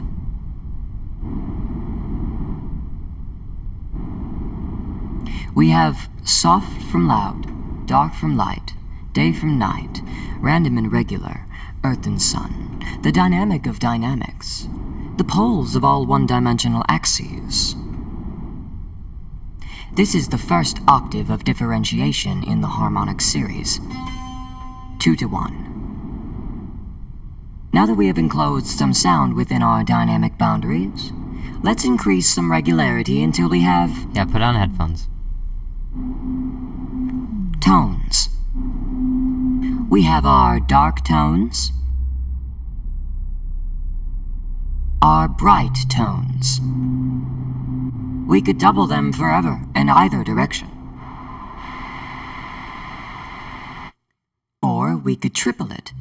We have soft from loud, dark from light, day from night, random and regular, earth and sun, the dynamic of dynamics, the poles of all one-dimensional axes. This is the first octave of differentiation in the harmonic series, 2 to 1. Now that we have enclosed some sound within our dynamic boundaries, let's increase some regularity until we have... Yeah, put on headphones. Tones. We have our dark tones, our bright tones. We could double them forever in either direction. Or we could triple it.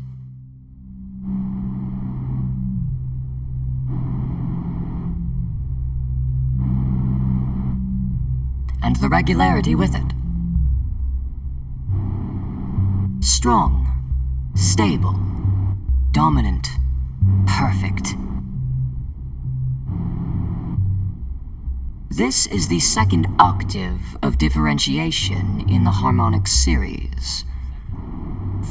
And the regularity with it. Strong, stable, dominant, perfect. This is the second octave of differentiation in the harmonic series.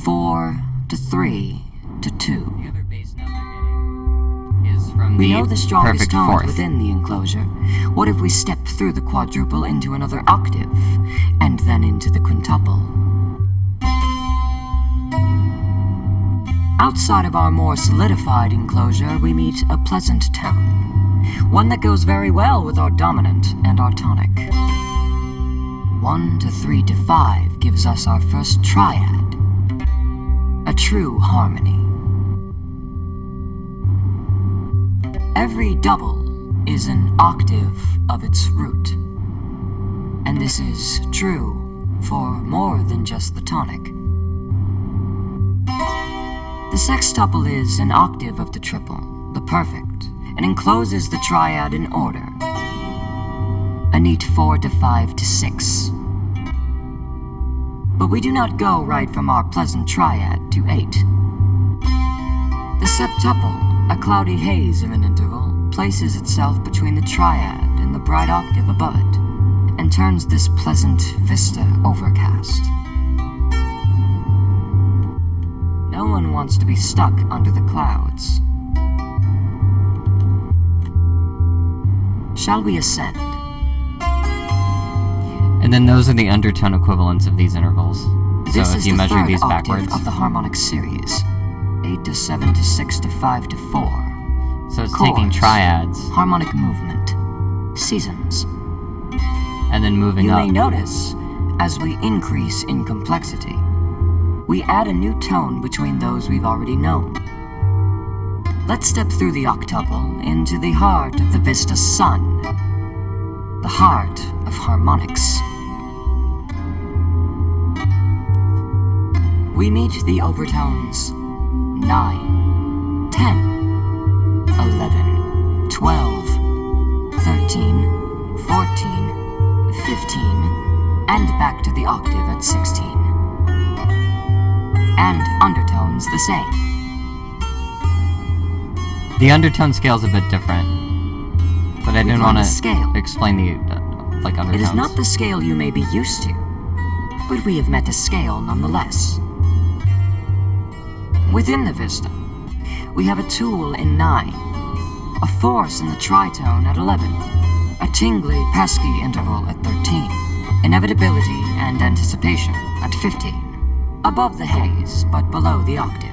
4 to 3 to 2. The other bass note they're getting is from We the know the strongest perfect tones fourth. within the enclosure. What if we step through the quadruple into another octave, and then into the quintuple? Outside of our more solidified enclosure, we meet a pleasant tone, one that goes very well with our dominant and our tonic. 1 to 3 to 5 gives us our first triad, a true harmony. Every double is an octave of its root, and this is true for more than just the tonic. The sextuple is an octave of the triple, the perfect, and encloses the triad in order. A neat 4 to 5 to 6. But we do not go right from our pleasant triad to 8. The septuple, a cloudy haze of an interval, places itself between the triad and the bright octave above it, and turns this pleasant vista overcast. No one wants to be stuck under the clouds. Shall we ascend? And then those are the undertone equivalents of these intervals. This So if is you the measure third these octave backwards, of the harmonic series. 8 to 7 to 6 to 5 to 4. so it's taking chords, triads harmonic movement, seasons. and then moving You up. may notice, as we increase in complexity, we add a new tone between those we've already known. Let's step through the octuple into the heart of the Vista Sun, the heart of harmonics. We meet the overtones 9, 10, 11, 12, 13, 14, 15, and back to the octave at 16. And undertones the same. The undertone scale is a bit different, but I didn't learned want the to scale. explain the undertones. It is not the scale you may be used to, but we have met a scale nonetheless. Within the vista, we have a tool in 9, a force in the tritone at 11, a tingly, pesky interval at 13, inevitability and anticipation at 15, above the haze but below the octave.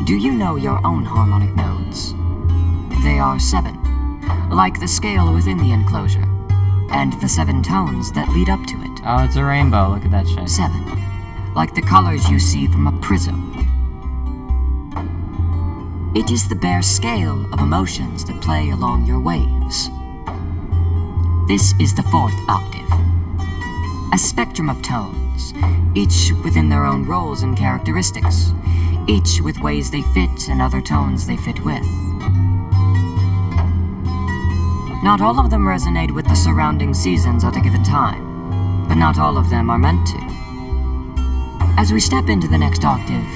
Do you know your own harmonic nodes? They are 7, like the scale within the enclosure, and the 7 tones that lead up to it. Oh, it's a rainbow. Look at that shit. 7, like the colors you see from a prism. It is the bare scale of emotions that play along your waves. This is the fourth octave. A spectrum of tones, each within their own roles and characteristics, each with ways they fit and other tones they fit with. Not all of them resonate with the surrounding seasons at a given time, but not all of them are meant to. As we step into the next octave,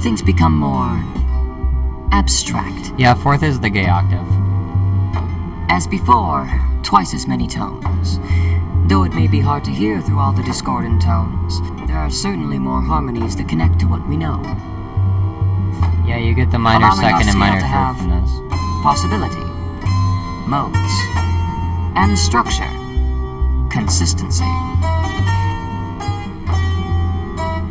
things become more abstract. Yeah, fourth is the gay octave. As before, twice as many tones. Though it may be hard to hear through all the discordant tones, there are certainly more harmonies that connect to what we know. Yeah, you get the minor Allowing our second and scale minor to third have from this. possibility, modes, and structure, consistency.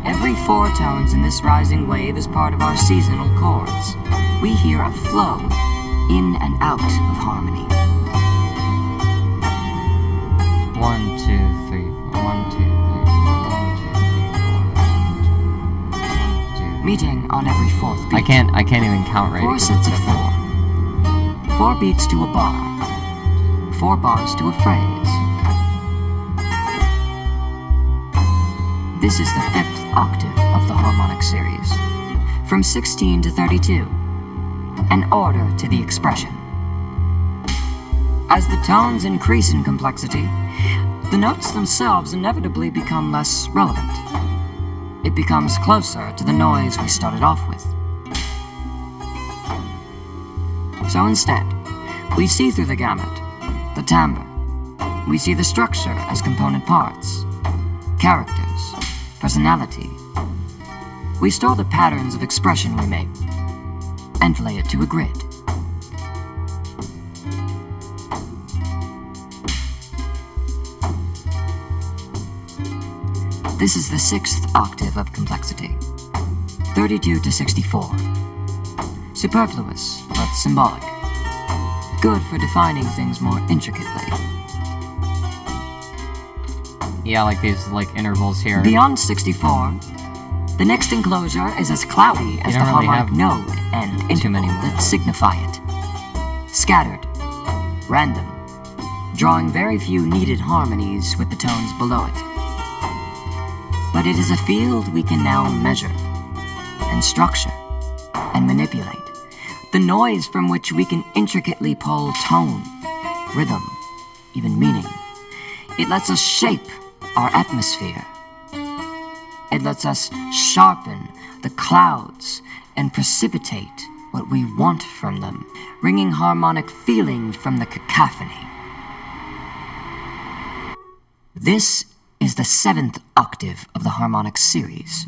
Every 4 tones in this rising wave is part of our seasonal chords. We hear a flow in and out of harmony. 1, 2, 3, 4. 1, 2, 3, 4. 1, 2, 3, 4. 1, 2. Meeting on every 4th beat. I can't even count right. 4 sets of 4. 4 beats to a bar. 4 bars to a phrase. This is the 5th octave of the harmonic series. From 16 to 32. An order to the expression. As the tones increase in complexity, the notes themselves inevitably become less relevant. It becomes closer to the noise we started off with. So instead, we see through the gamut, the timbre. We see the structure as component parts, characters, personality. We store the patterns of expression we make and lay it to a grid. This is the 6th octave of complexity, 32 to 64. Superfluous, but symbolic. Good for defining things more intricately. Yeah, like these intervals here. Beyond 64, the next enclosure is as cloudy as the don't really harmonic have node and interval that signify it. Scattered, random, drawing very few needed harmonies with the tones below it. But it is a field we can now measure, and structure, and manipulate. The noise from which we can intricately pull tone, rhythm, even meaning. It lets us shape our atmosphere. It lets us sharpen the clouds and precipitate what we want from them, wringing harmonic feeling from the cacophony. This is the 7th octave of the harmonic series.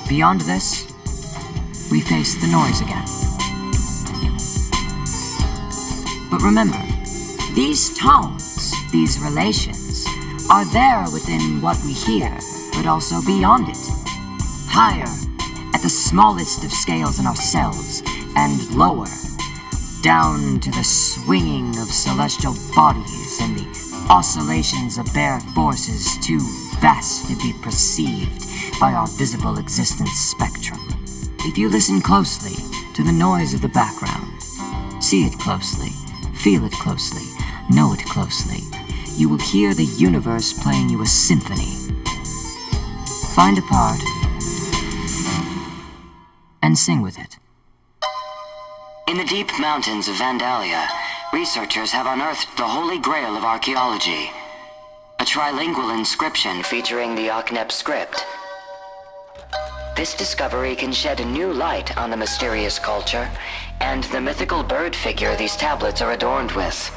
Beyond this, we face the noise again. But remember, these tones, these relations, are there within what we hear, but also beyond it. Higher, at the smallest of scales in ourselves, and lower, down to the swinging of celestial bodies and the oscillations of bare forces too vast to be perceived by our visible existence spectrum. If you listen closely to the noise of the background, see it closely, feel it closely, know it closely, you will hear the universe playing you a symphony. Find a part and sing with it. In the deep mountains of Vandalia, researchers have unearthed the holy grail of archaeology, a trilingual inscription featuring the Aknep script. This discovery can shed a new light on the mysterious culture and the mythical bird figure these tablets are adorned with.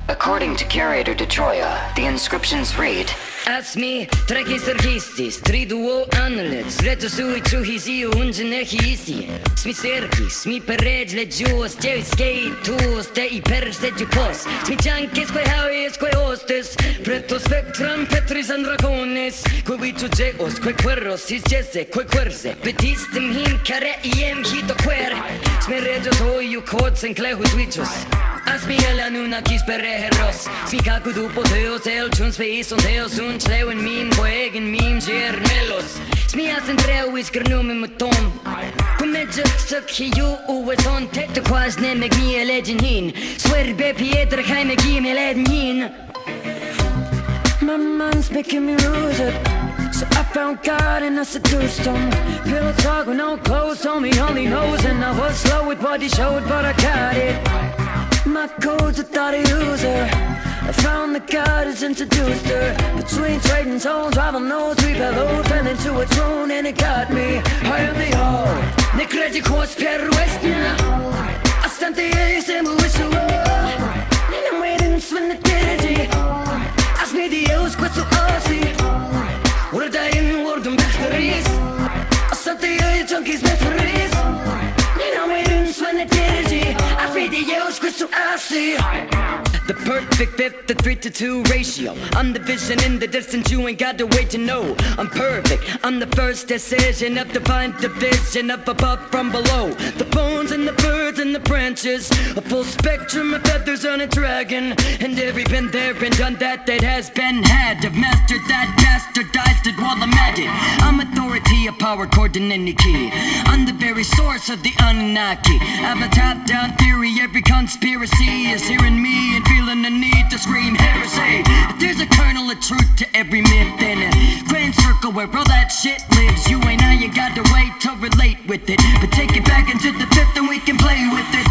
According to curator DeTroya, the inscriptions read, Asmi, trakistar histis, triduo anulets, reto sui truhisi unjene hisi. Smi serkis, smi perej legios, tevi skeitos, te I perš legiopos. Smi chankis koi hauis koi hostes, preto spectrum petris andracones, koi vitu geos, koi querros, his jesse, koi querse, betistem him care iem hito quer. Smi rejos hoiu kods en klehus vichos. Asmi elanuna kis perreheros, smi kaku dupo teos el chun speis on teos un Sleuen min på egen mim ger melos Smias en treuis gernumi mot tom Kumedjuk suk hiu ueson Tettu quas ne meg mi elegin hin Swerbe pietra kai meg im elegin hin My mind's making me lose it So I found God and I seduced him Pillow talk with no clothes Told me only knows And I was slow with what he showed But I got it My code's a thought user I found that God has introduced her Between trading zones, rival nodes We bellowed, fell into a throne And it got me I am the all Ne kredi kos per westna Astante ei semu isu Nina waiting svinna dirigi Asmi di eus questo asi Urda in wordum bechteris Astante ei junkies bechteris Nina waiting svinna dirigi Asmi di eus questo asi The perfect 5 to 3 to 2 ratio I'm the vision in the distance, you ain't got to wait to know I'm perfect, I'm the first decision of divine division of above from below The bones and the birds and the branches A full spectrum of feathers on a dragon And every been there and done that has been had I've mastered that, bastardized it while I'm at it I'm authority, a power cord in any key I'm the very source of the Anunnaki I'm a top-down theory, every conspiracy is hearing me and feeling the need to scream heresy If there's a kernel of truth to every myth in a grand circle where all that shit lives You ain't now, you gotta wait to relate with it But take it back into the fifth and we can play with it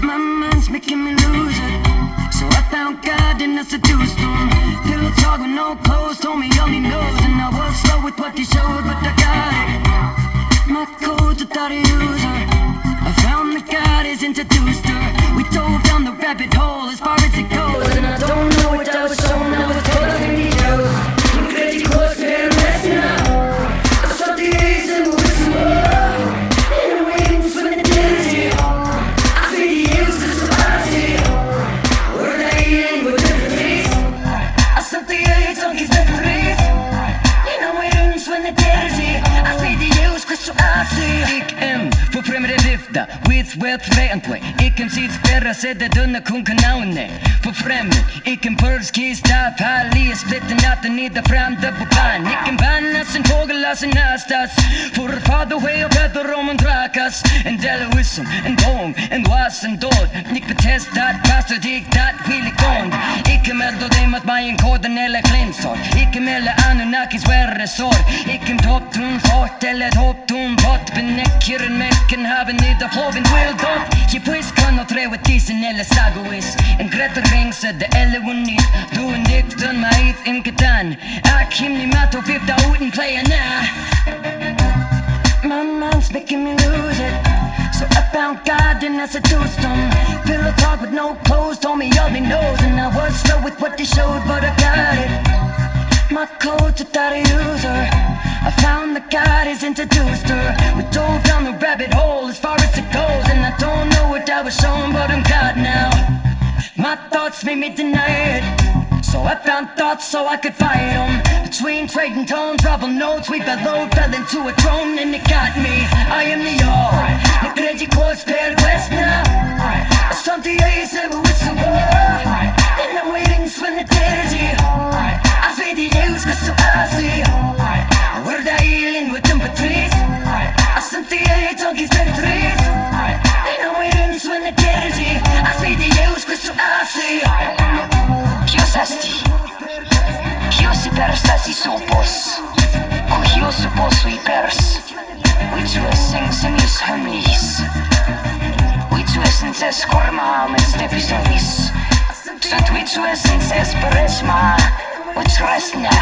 My mind's making me lose it So I found God and I seduced him Pillow talk with no clothes, told me all he knows And I was slow with what he showed, but I got it My code's a thought user I found that God has introduced her We dove down the rabbit hole as far as it goes And I don't know what I was shown, I was told I think he chose You crazy close per westna I saw the ace and whistle And I'm waiting to swim in the dirty I see the use to survive Word I ain't with different face I saw the ace on his better face And I'm waiting to swim in the dirty I see the use questo I see Ik får främre vifta with väntwe Ikem sitt spärra sedda dunna kunkanaune Får främre Ikem pulskista Falli splitten natten idda fram där på plan Ikem bannas en fågelas en nastas Får fader way och väder om en drakas En delawism, en dong, en was, en dåd Nik betestat, pastor diktat, skilikond Ikem eldo demat majen koden eller klinsor Ikem eller Anunnakis värre sår Ikem toppton fort eller toppton bort Benäcker mecken haven idda floven wildot Je puis kan och trä with disen eller sagois En grätter ringse de eller unit Du en dikten maith in ketan Akim ni mato fifta uten playerna My mind's making me lose it So I found God and I seduced him Pillow talk with no clothes Told me all he knows And I was slow with what they showed But I got it My code's a thought user I found that God has introduced her We dove down the rabbit hole as far as it goes And I don't know what I was shown But I'm God now My thoughts made me deny it So I found thoughts so I could fight them Between trading tones, rival notes We bellowed, fell into a throne And it got me I am the all Ne kredi kos per westna Asante ei semu isu And I'm waiting to swim the dirty I say the use questo asi Word I in with them patrice Asante ei junkies bechteris And I'm waiting to swim the dirty I say the use questo asi Ποιος asti Ποιος υπερστάσει σώπος Κοχιός πόσο υπέρς Which blessings and his harmonies Which essence es korma med stepistonis Sunt which essence es peresma Which resna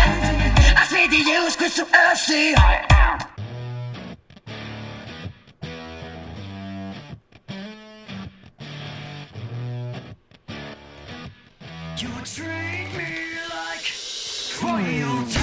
I say the use questo asi You treat me like royalty.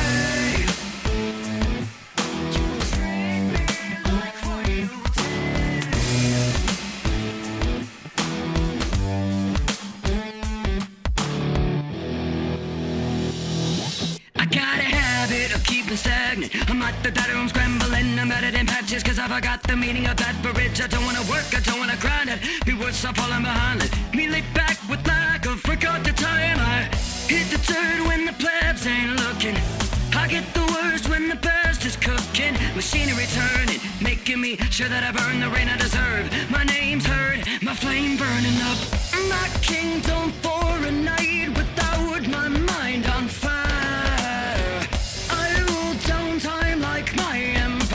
I got a habit of keeping stagnant. I'm like the dining room scrambling. I'm at it in patches cause I forgot the meaning of that bridge. I don't wanna work, I don't wanna grind it. Be worse off falling behind it. Me lay back with lack of forgot the time. I hit the dirt when the plebs ain't looking. I get the worst when the best is cooking. Machinery turning, making me sure that I've earned the rain I deserve. My name's heard, my flame burning up. My kingdom for a night without my mind on fire. I rule down time like my empire.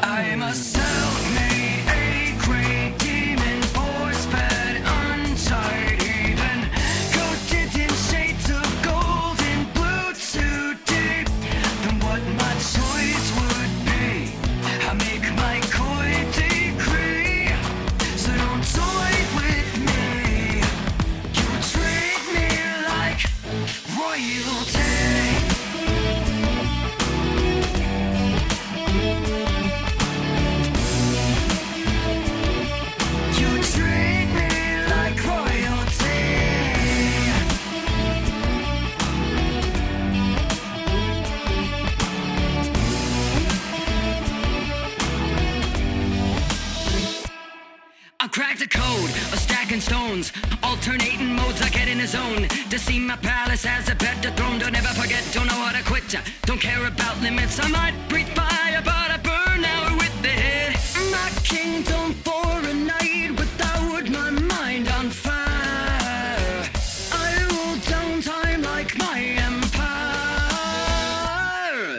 I'm a self-made, A-grade demon, force-fed, untied heathen, coated in shades of gold and blue too deep than what my choice would be. I make my coy decree, so don't toy with me. You treat me like royalty. You treat me like royalty. I cracked the code of stacking stones, alternating modes I get in the zone. To see my palace as a better throne. Don't ever forget, don't know how to quit ya. Don't care about limits. I might breathe fire, but I burn out with the head. My kingdom for a night without my mind on fire. I rule down time like my empire.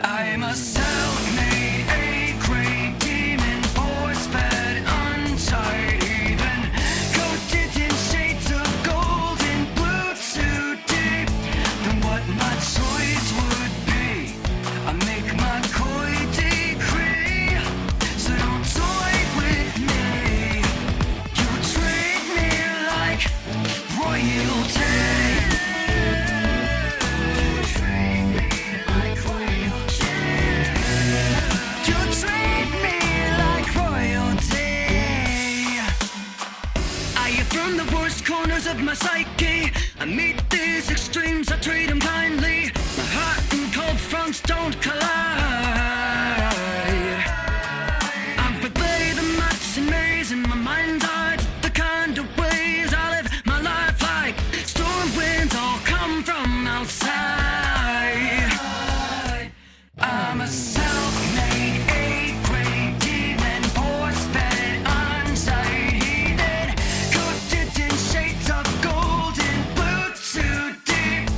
I'm a self-made, A-grade demon, force-fed, untied heathen, coated in shades of gold and blue too deep than what my choice would be. I make my coy decree, so don't toy with me. You treat me like royalty. Treat me like royalty. You treat me like royalty. I affirm the worst corners of my psyche. I meet these extremes, I treat them kindly. My heart and cold fronts don't collide. I'm completely the match and maze in my mind's eye. The kind of ways I live my life like. Storm winds all come from outside. I'm a self-made, A-grade demon, force-fed, untied heathen, coated in shades of gold and blue too deep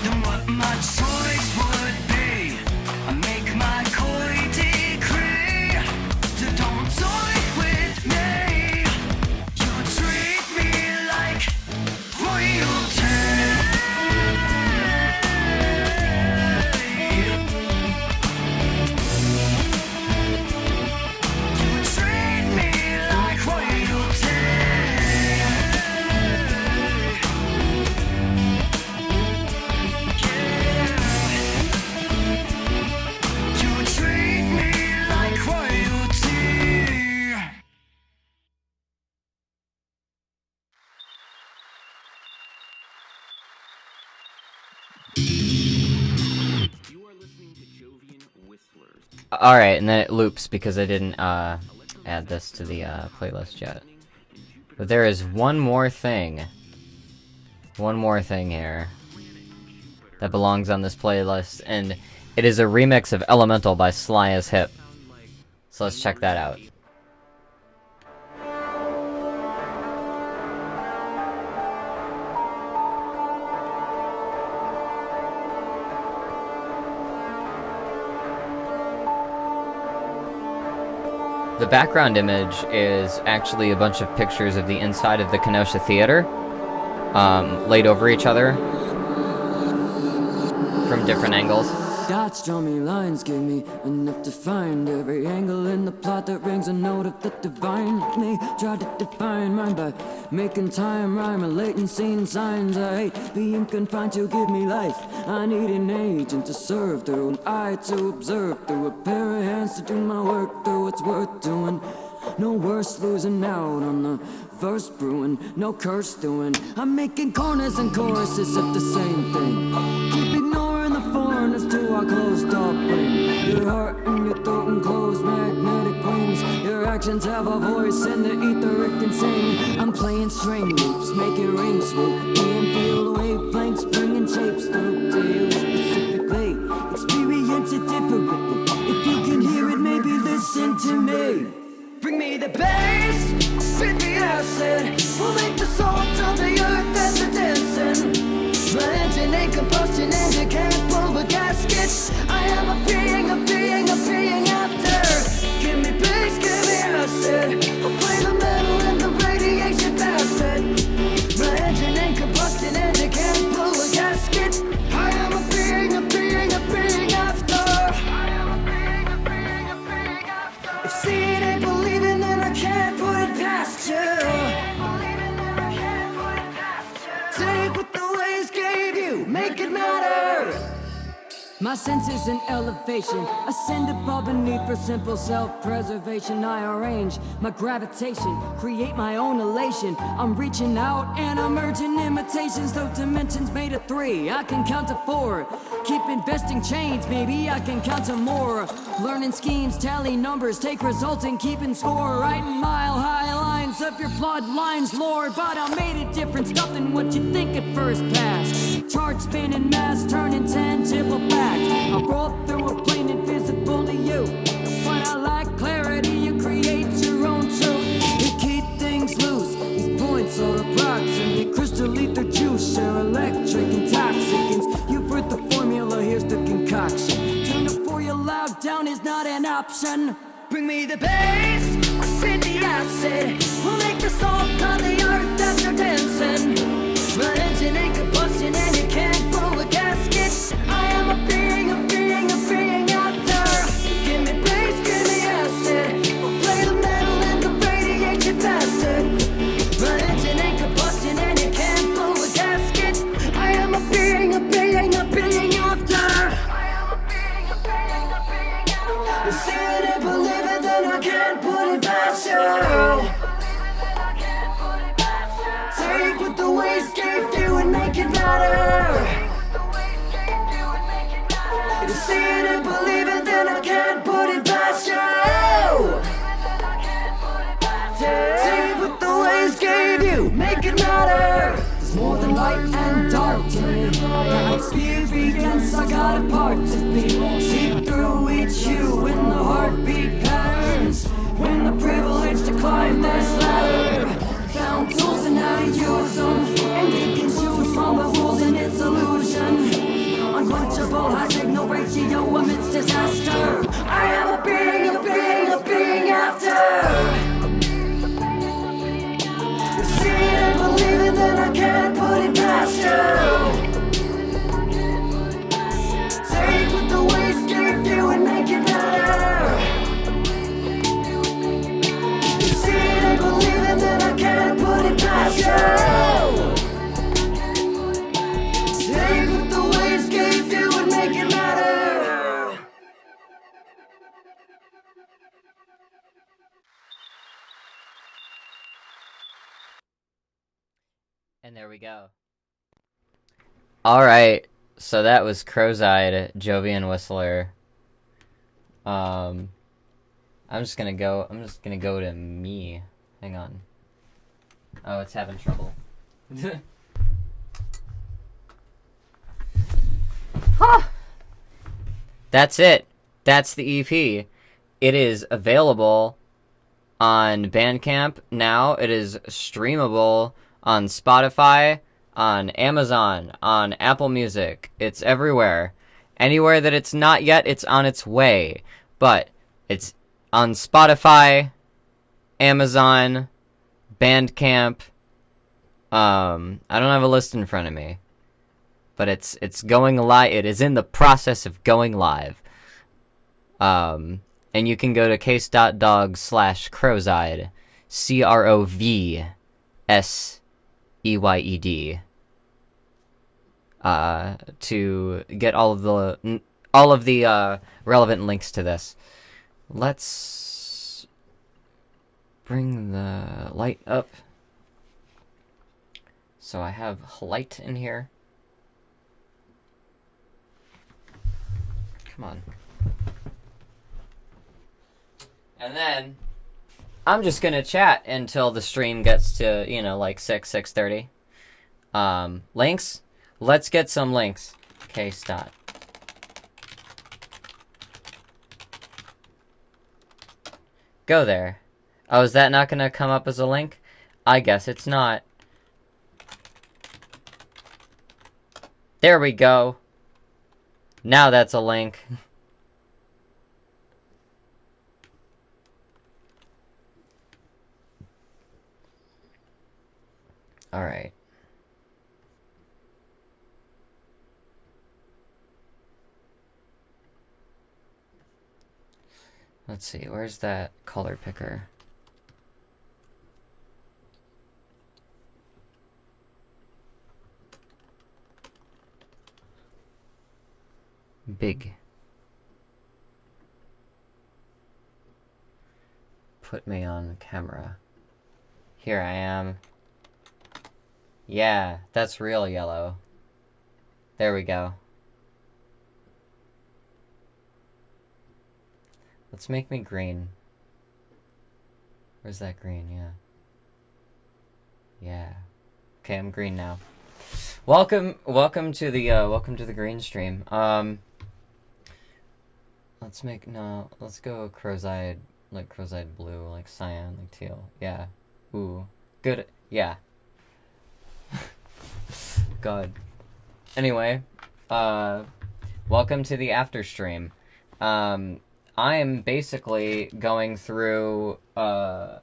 than what my choice would be. I make my coy decree, so don't toy with me. You treat me like royalty. You treat me like royalty. You treat me like royalty. You are listening to Jovian Whistlers. Alright, and then it loops because I didn't add this to the playlist yet. But there is one more thing. One more thing here that belongs on this playlist, and it is a remix of Elemental by Sly as Hip. So let's check that out. The background image is actually a bunch of pictures of the inside of the Kenosha Theater, laid over each other from different angles. Dots draw me lines, give me enough to find every angle in the plot that rings a note of the divine. Me try to define mine by making time rhyme, relating scene signs. I hate being confined to give me life. I need an agent to serve through, an eye to observe through, a pair of hands to do my work through. What's worth doing? No worse losing out on the verse brewing, no curse doing. I'm making corners and choruses of the same thing. Keep ignoring the foreigners to our closed off brain. Your heart and your throat and closed magnetic wings. Your actions have a voice in the ether it can sing. I'm playing string loops, making rings swoop and feel wavelengths, bringing shapes through to you specifically. Experience it differently. If you can hear it, maybe listen to me. Bring me the bass, spit the acid. We'll make the salt of the earth that they're dancing. My engine ain't combustion and you can't pull a gasket. I am a being, a being, a being after. Give me bass, give me acid. We'll play the metal and the radiation bastard. My engine ain't combustion and you can't pull a gasket. I am a being, a being, a being after. I am a being, a being, a being after. If seeing ain't believing, then I can't put it past you. Take what the waves gave you, make it matter. My senses in elevation, ascend above and need for simple self-preservation. I arrange my gravitation, create my own elation. I'm reaching out and I'm urging imitations. Those dimensions made of 3, I can count to 4. Keep investing chains, maybe I can count to more. Learning schemes, tally numbers, take results and keeping score. Writing mile-high lines up your bloodline's lore. But I made it different stuff than what you think at first pass. Chart spinning mass, turning tangible facts. I roll through a plane invisible to you. When I lack clarity, you create your own truth. You keep things loose. These points are approximate. Crystal ether juice, share electric intoxicants. You've heard the formula, here's the concoction. Turn it for you loud, down is not an option. Bring me the bass, spit the acid. We'll make the salt on the earth that they're dancing. My engine ain't combustion and you can't pull a gasket. I am a being, a being, a being after. Give me bass, give me acid. We'll play the metal and the radiation bastard. My engine ain't combustion and you can't pull a gasket. I am a being, a being, a being after. I am a being, a being, a being after. You see it and believe it, then I can't put it past you. Take what the waves gave you and make it matter. If you see it and believe it, then I can't put it past you. Take what the waves gave you, make it matter. There's more than light and dark to me. My experience, I got a part to be. See through each hue in the heartbeat patterns. When the privilege to climb this ladder. Found tools and how to use them. And they can choose from the rules and its illusion. Unquenchable high signal ratio amidst disaster. I am a being, a being, a being after. You see it and believe it, then I can't put it past you. Take what the waves gave you and make it better. You see it and believe it, then I can't put it past you. Take what the waves gave you and make it matter. And there we go. Alright, so that was CROVSEYED, Jovian Whistler. I'm just gonna go to me. Hang on. Oh, it's having trouble. That's it. That's the EP. It is available on Bandcamp now. It is streamable on Spotify, on Amazon, on Apple Music. It's everywhere. Anywhere that it's not yet, it's on its way. But it's on Spotify, Amazon, Bandcamp. I don't have a list in front of me. but it's going live. It is in the process of going live. And you can go to case.dog/CROVSEYED, CROVSEYED, to get all of the relevant links to this. Let's bring the light up. So I have light in here. Come on. And then I'm just gonna chat until the stream gets to, like 6:30. Links? Let's get some links. Case dot. Go there. Oh, is that not gonna come up as a link? I guess it's not. There we go. Now that's a link. Alright. Let's see, where's that color picker? Big. Put me on camera. Here I am. Yeah, that's real yellow. There we go. Let's make me green. Where's that green? Yeah. Yeah. Okay, I'm green now. Welcome to the green stream. Let's go CROVSEYED, like CROVSEYED blue, like cyan, like teal. Yeah. Ooh. Good. Yeah. God. Anyway, welcome to the after stream. I am basically going through, on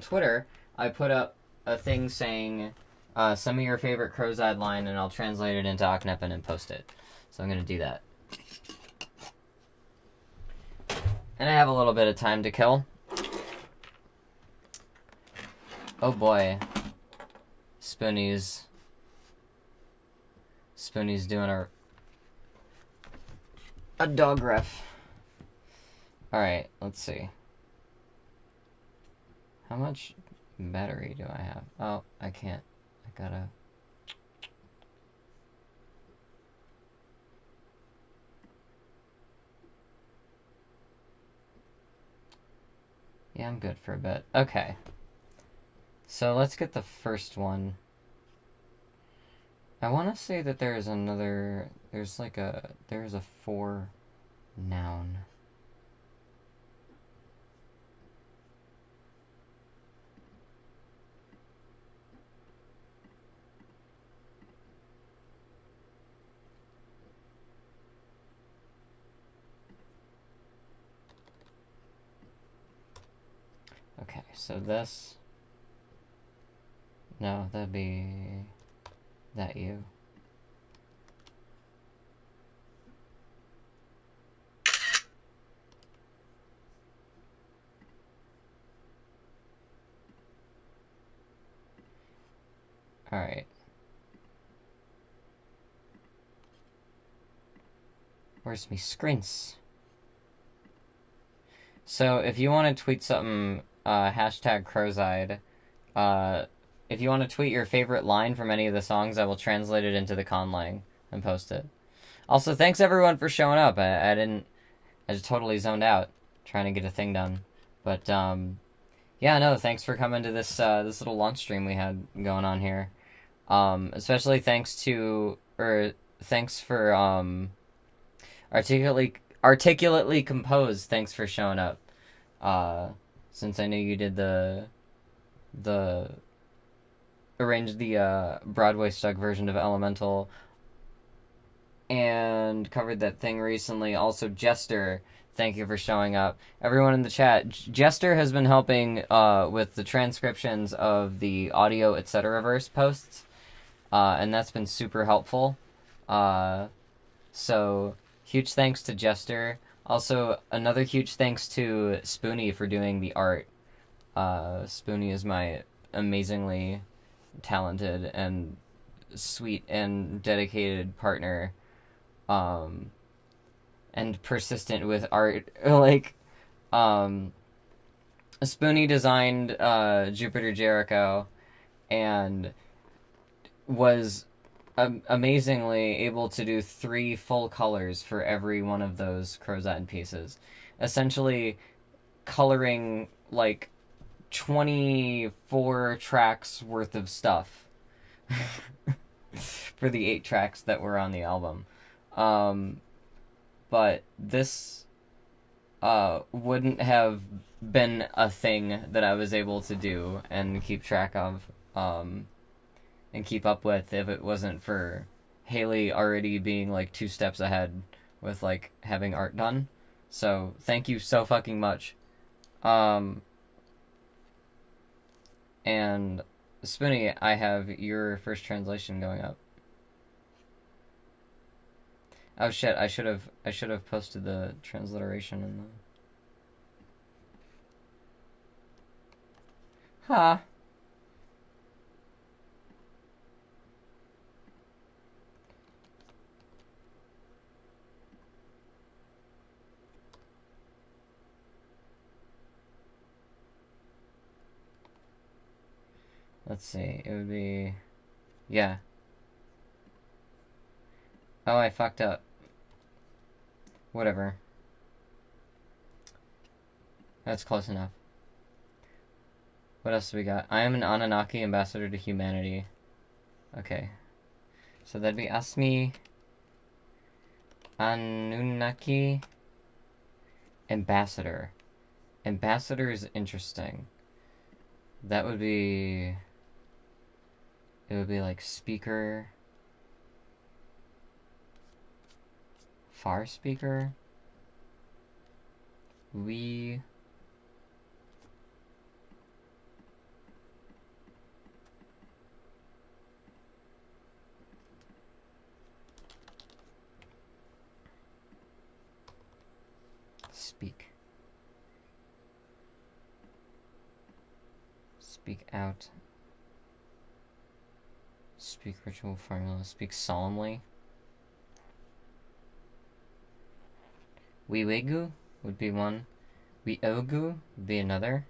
Twitter, I put up a thing saying, some of your favorite CROVSEYED line, and I'll translate it into Aknepen and post it. So I'm gonna do that. And I have a little bit of time to kill. Oh boy. Spoonie's doing a dog ref. Alright, let's see. How much battery do I have? Oh, I can't. I gotta... Yeah, I'm good for a bit. Okay. So let's get the first one. I want to say that there's another... There's a 4 noun. Okay, so this... No, that'd be... that you. Alright. Where's me screens? So, if you want to tweet something, hashtag CROVSEYED, if you want to tweet your favorite line from any of the songs, I will translate it into the conlang and post it. Also, thanks everyone for showing up. I just totally zoned out trying to get a thing done. But, yeah, no, thanks for coming to this little launch stream we had going on here. Especially thanks for, articulately composed, thanks for showing up. Since I knew you did arranged the Broadway stuck version of Elemental and covered that thing recently. Also, Jester, thank you for showing up. Everyone in the chat, Jester has been helping with the transcriptions of the audio etc. verse posts, and that's been super helpful. So huge thanks to Jester. Also, another huge thanks to Spoonie for doing the art. Spoonie is my amazingly talented and sweet and dedicated partner, and persistent with art. Like, Spoonie designed Jupiter Jericho and was amazingly able to do 3 full colors for every one of those CROVSEYED pieces. Essentially, coloring like 24 tracks worth of stuff for the 8 tracks that were on the album. But this wouldn't have been a thing that I was able to do and keep track of and keep up with if it wasn't for Haley already being like 2 steps ahead with like having art done. So thank you so fucking much. And Spoonie, I have your first translation going up. Oh shit, I should have posted the transliteration in the... Huh. Let's see, it would be... Yeah. Oh, I fucked up. Whatever. That's close enough. What else do we got? I am an Anunnaki ambassador to humanity. Okay. So that'd be Asmi Anunnaki ambassador. Ambassador is interesting. That would be... It would be like speaker... Far speaker? We... Speak. Speak out. Speak ritual formula. Speak solemnly. Wiwegu would be one. Wiogu would be another.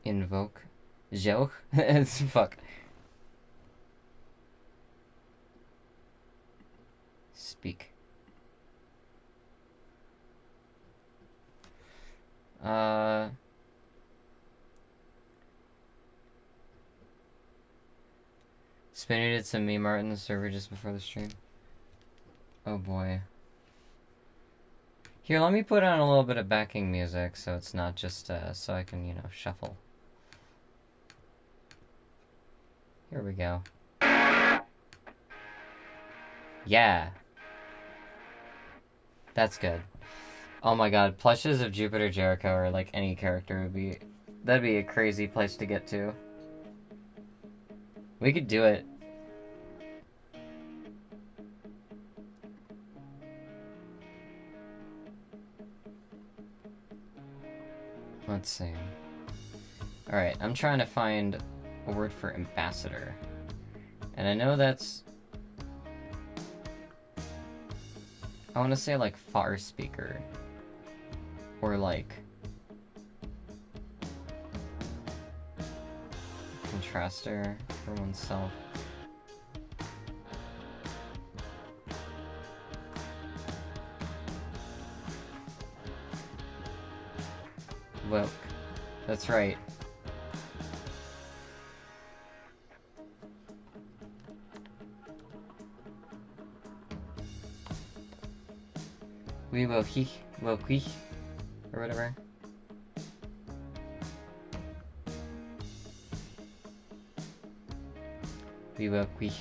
Invoke. Joke? It's fuck. Speak. Spinny did some meme art in the server just before the stream. Oh boy. Here, let me put on a little bit of backing music so it's not just, so I can, you know, shuffle. Here we go. Yeah. That's good. Oh my god, plushes of Jupiter Jericho or like any character would be... That'd be a crazy place to get to. We could do it. Let's see. Alright, I'm trying to find a word for ambassador. And I know that's... I want to say like far speaker. Or like... contraster for oneself. Woke. That's right. We woke or whatever. Viva qui.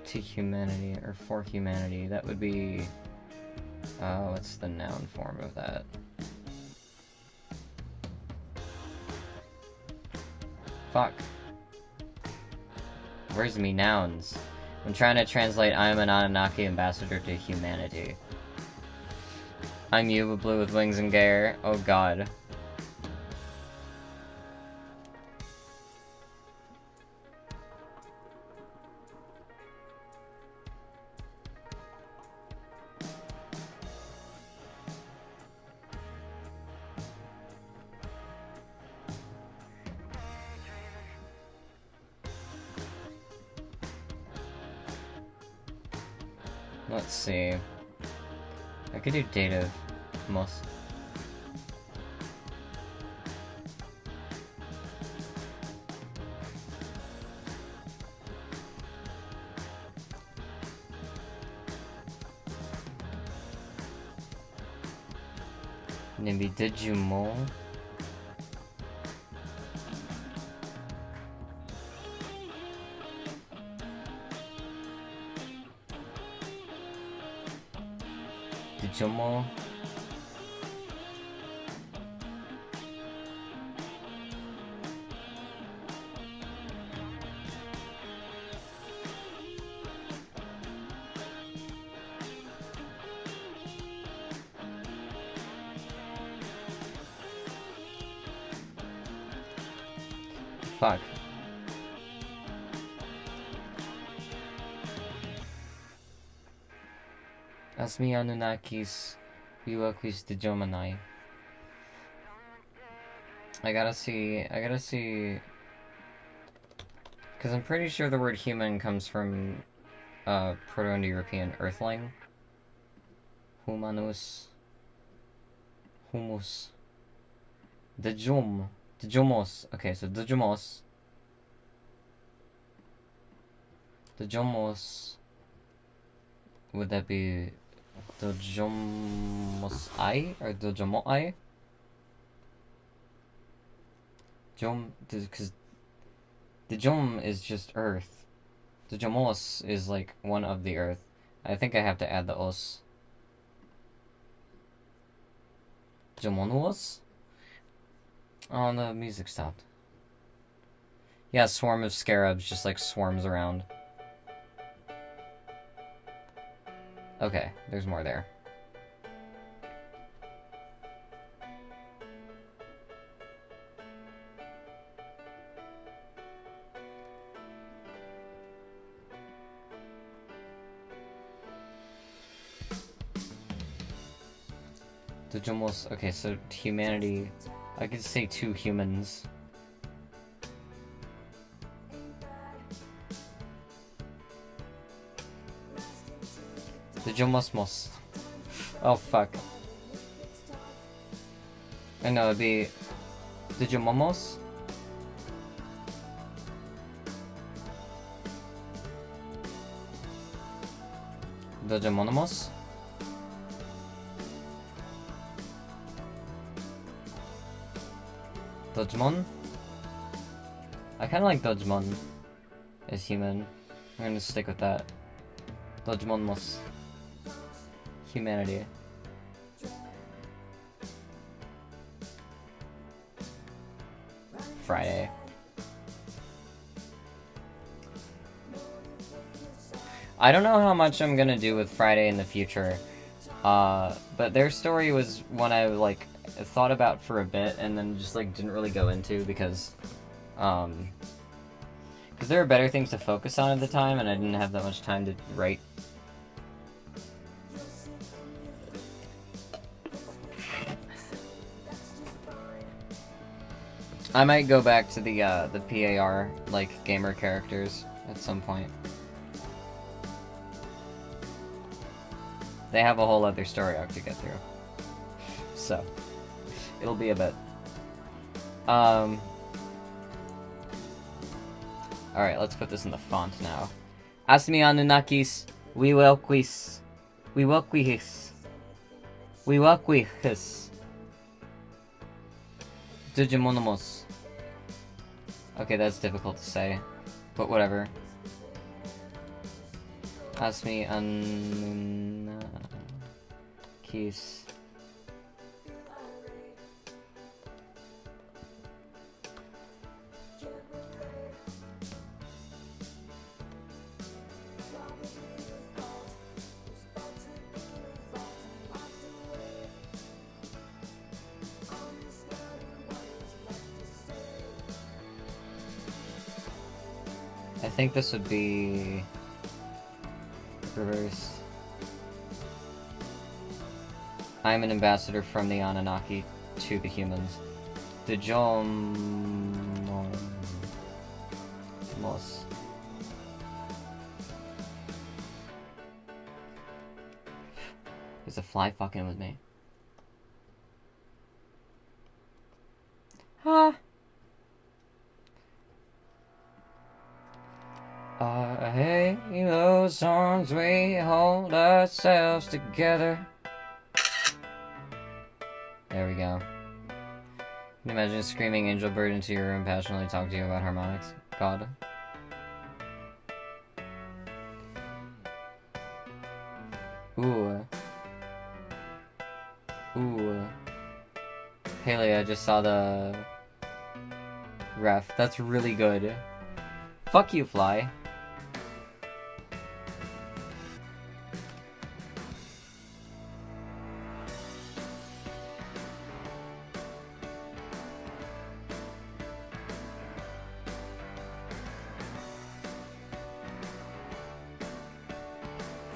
To humanity, or for humanity, that would be... what's the noun form of that? Fuck. Where's me nouns? I'm trying to translate I am an Anunnaki ambassador to humanity. I'm you, but blue with wings and gear. Oh god. Let's see. I could do dative, most. Maybe did you more? Dijomo. Fuck. Asmi Anunnakis Viwaquis de Jomanai. I gotta see, because I'm pretty sure the word human comes from Proto-Indo-European earthling. Humanus. Humus. Dejomos. Okay, so Dejomos. Dejomos. Would that be Dojomos-I or Dojomo-I? Because Dejom is just earth. Dojomos is like one of the earth. I think I have to add the os. Jomonuos? Oh, the music stopped. Yeah, swarm of scarabs just like swarms around. Okay, there's more there. Dojomos. Okay, so humanity. I could say 2 humans. Dojomosmos. Oh fuck. I know it'd be Dojomomos. Dojomonomos. Dojmon? I kinda like Dojmon as human. I'm gonna stick with that. Dojmonmos. Humanity. Friday. I don't know how much I'm gonna do with Friday in the future. But their story was one I like thought about for a bit and then just like didn't really go into because there were better things to focus on at the time and I didn't have that much time to write. I might go back to the PAR like gamer characters at some point. They have a whole other story arc to get through. So, it'll be a bit. Alright, let's put this in the font now. Asmi Anunnakis We walk with. We walk with his. We walk with his. Digimonomos. Okay, that's difficult to say. But whatever. Ask me on keys. I think this would be reverse. I am an ambassador from the Anunnaki to the humans. The Mos. There's a fly fucking with me. Huh. Hey, those songs we hold ourselves together. There we go. Can you imagine a screaming angel bird into your room passionately talk to you about harmonics? God. Ooh. Ooh. Haley, I just saw the ref. That's really good. Fuck you, fly.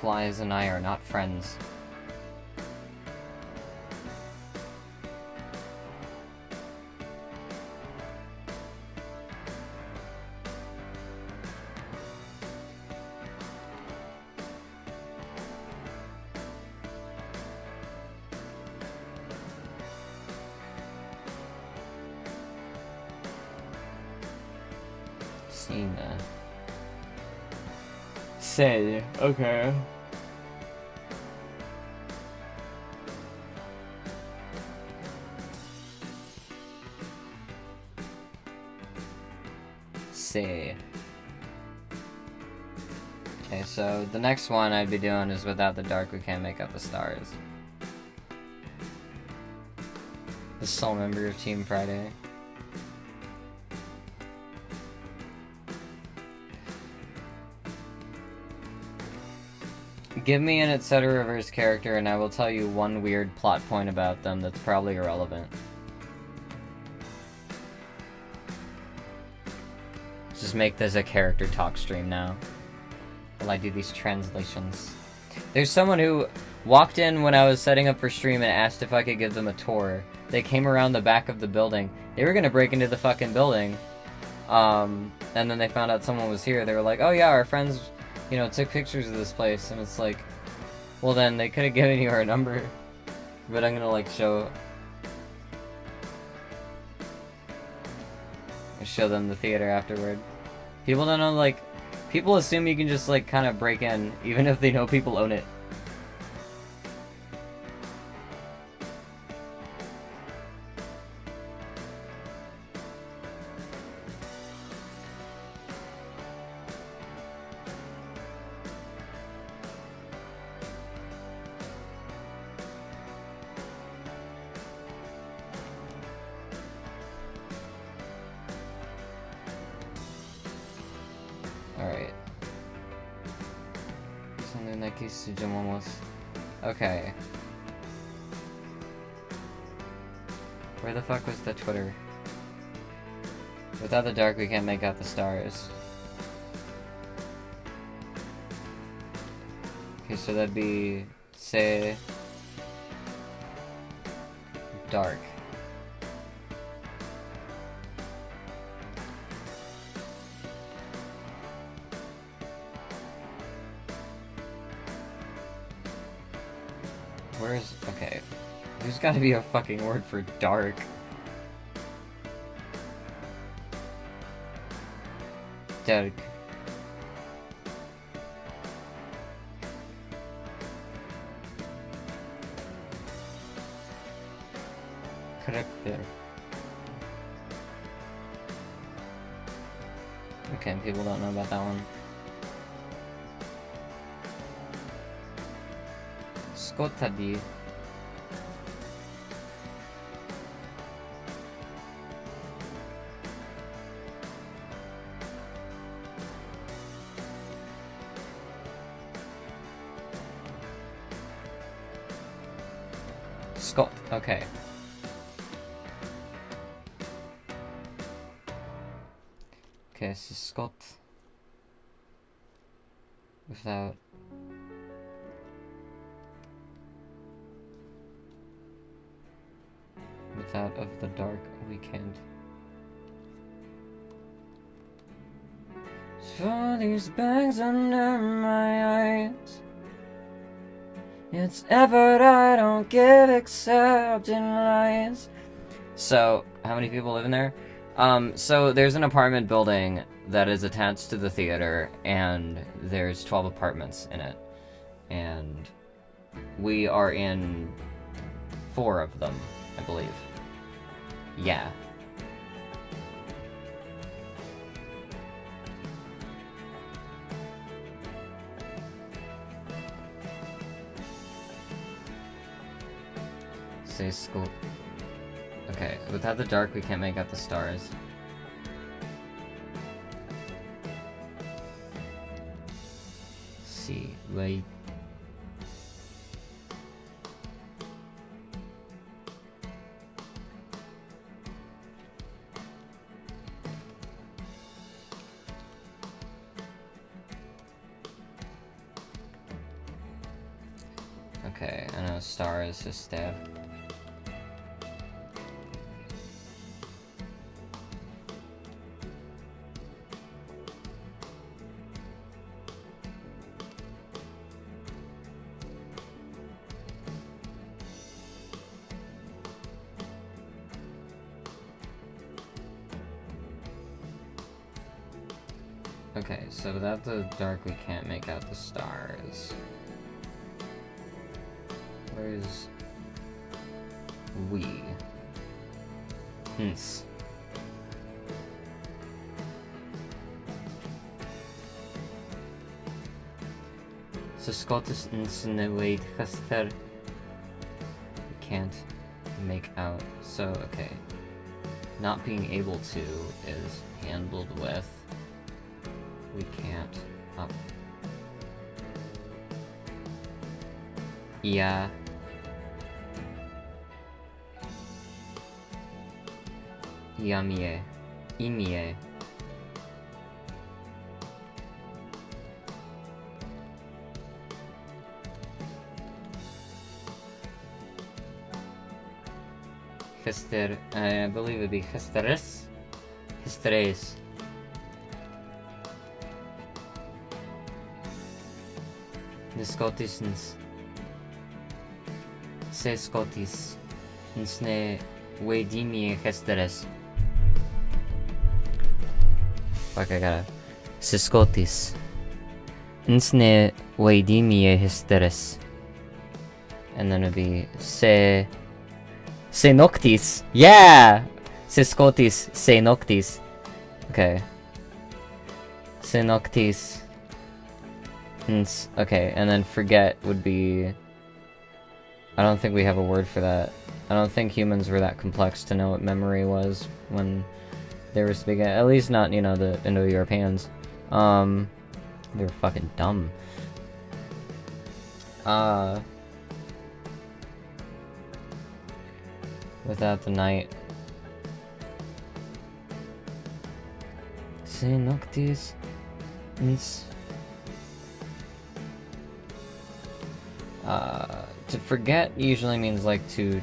Flies and I are not friends. Cena. Say, okay. Say. Okay, so the next one I'd be doing is without the dark we can't make out the stars. The sole member of Team Friday. Give me an etc. reverse character and I will tell you one weird plot point about them that's probably irrelevant. Just make this a character talk stream now. While I do these translations. There's someone who walked in when I was setting up for stream and asked if I could give them a tour. They came around the back of the building. They were gonna break into the fucking building. And then they found out someone was here. They were like, oh yeah, our friends, you know, took pictures of this place. And it's like, well then, they could have given you our number. But I'm gonna like show them the theater afterward. People don't know, like, people assume you can just like kind of break in, even if they know people own it. Alright. Okay. Where the fuck was the Twitter? Without the dark, we can't make out the stars. Okay, so that'd be, say, dark. Where's... okay. There's gotta be a fucking word for dark. Dark. character. Okay, people don't know about that one. Skotadi. Scott, okay. Okay, so Scott without of the dark weekend. For these bags under my eyes, it's effort I don't give except in lies. So, how many people live in there? So there's an apartment building that is attached to the theater, and there's 12 apartments in it. And we are in 4 of them, I believe. Yeah. Say school. Okay, without the dark we can't make out the stars. See, wait. Okay, I know star is just stab. Okay, so without the dark we can't make out the stars. Where's we? Hints. So Scottish insinuate Hester. We can't make out. So okay. Not being able to is handled with. We can't up. Yeah. Yamie. Imie. Hester, I believe it'd be Hesteres. Hesteres. The Scottishness. Se Scottis. Nsne Weidimi Hesteres. Fuck, I gotta. Se Scottis. Nsne Weidimi Hesteres. And then it'd be Se Noctis. Yeah! Se Scottis. Se Noctis. Okay. Se Noctis. Okay, and then forget would be... I don't think we have a word for that. I don't think humans were that complex to know what memory was when they were speaking. At least not, you know, the Indo-Europeans. They were fucking dumb. Without the night. Se Noctis. To forget usually means like to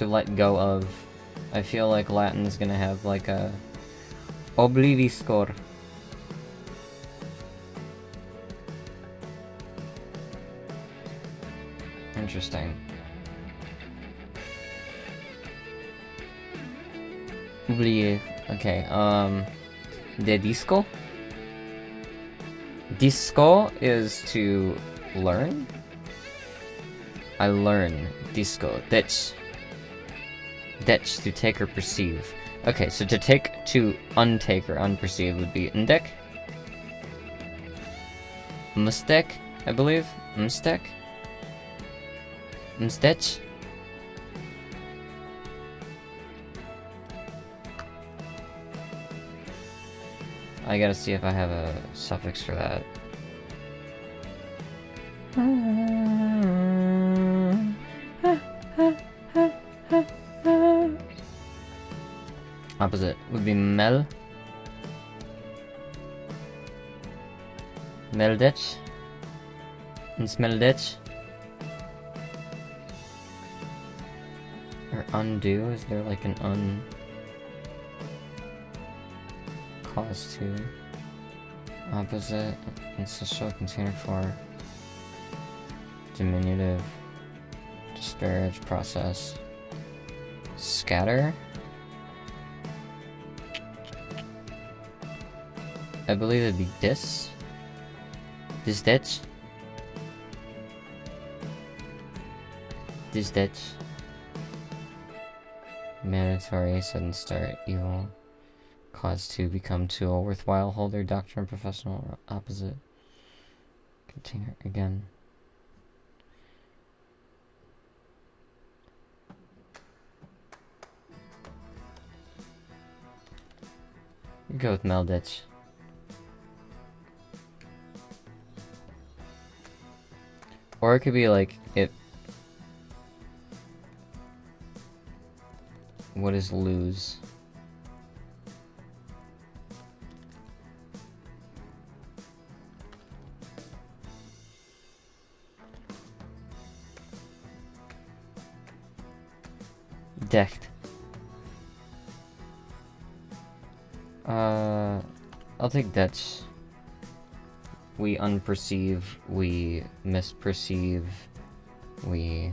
let go of. I feel like Latin's gonna have like a obliviscor. Interesting. Oublier. Okay, de disco? Disco is to learn? I learn disco. That's Detch, to take or perceive. Okay, so to take, to untake or unperceive would be ndek. Mstek, I believe. Mstek. Mstech. I gotta see if I have a suffix for that. Opposite would be mel. Meldech. And smeldech. Or undo, is there like an cause to? Opposite, ancestral container for diminutive, disparage, process. Scatter? I believe it'd be dis. Disdetch. Disdetch. Mandatory, sudden start, evil. Cause to become to a worthwhile holder, doctrine, professional, opposite. Container again. Go with Melditch. Or it could be like it. What is lose? Decked. I'll take Dutch. We unperceive, we misperceive, we...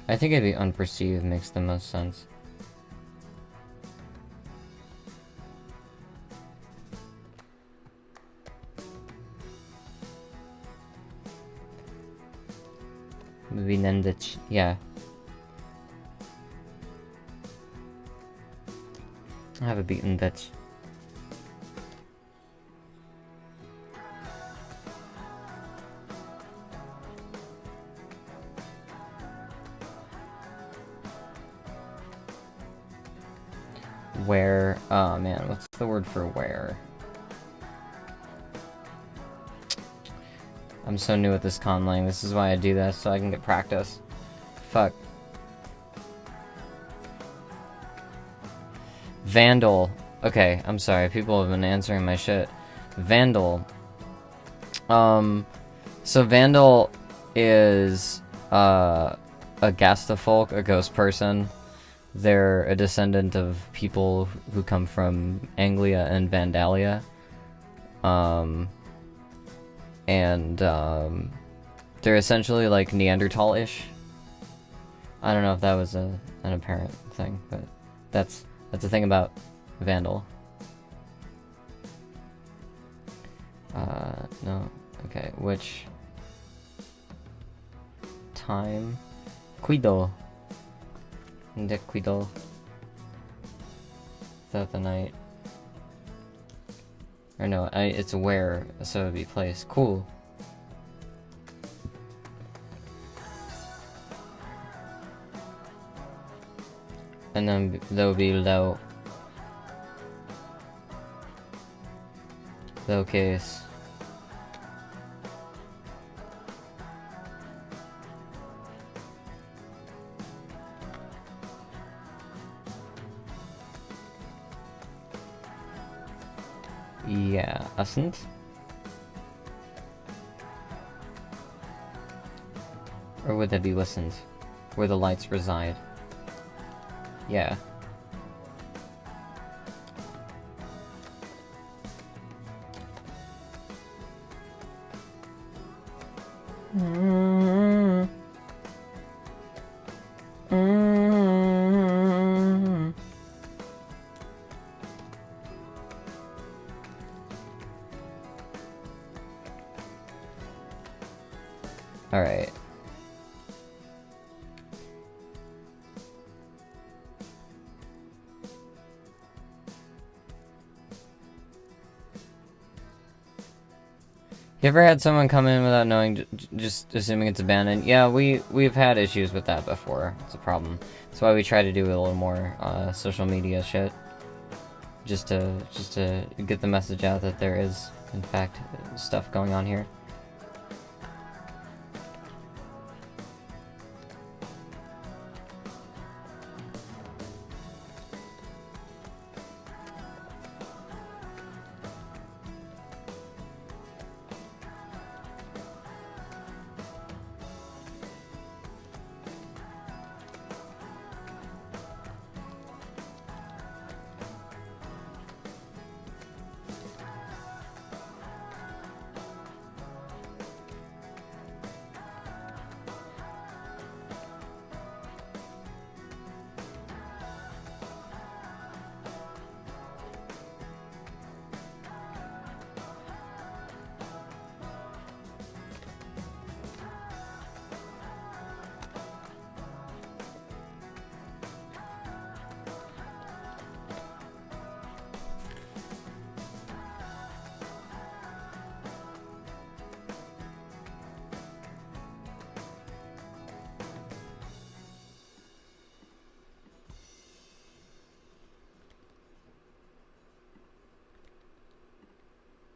I think it'd be unperceived makes the most sense. Maybe Nendich, yeah. I have a beaten Dutch. Where, oh man, what's the word for where? I'm so new at this conlang, this is why I do this, so I can get practice. Fuck. Vandal. Okay, I'm sorry, people have been answering my shit. Vandal. So Vandal is, a Gastafolk, a ghost person. They're a descendant of people who come from Anglia and Vandalia. They're essentially like Neanderthal-ish. I don't know if that was an apparent thing, but that's the thing about Vandal. No. Okay, which time? Cuido. De Cuido. Throughout the night. Or no, it's where, so it'd be place. Cool. And then there would be low. Low case. Yeah, Ascent. Or would that be listened? Where the lights reside. Yeah. Alright. You ever had someone come in without knowing, just assuming it's abandoned? Yeah, we've had issues with that before. It's a problem. That's why we try to do a little more social media shit, just to get the message out that there is, in fact, stuff going on here.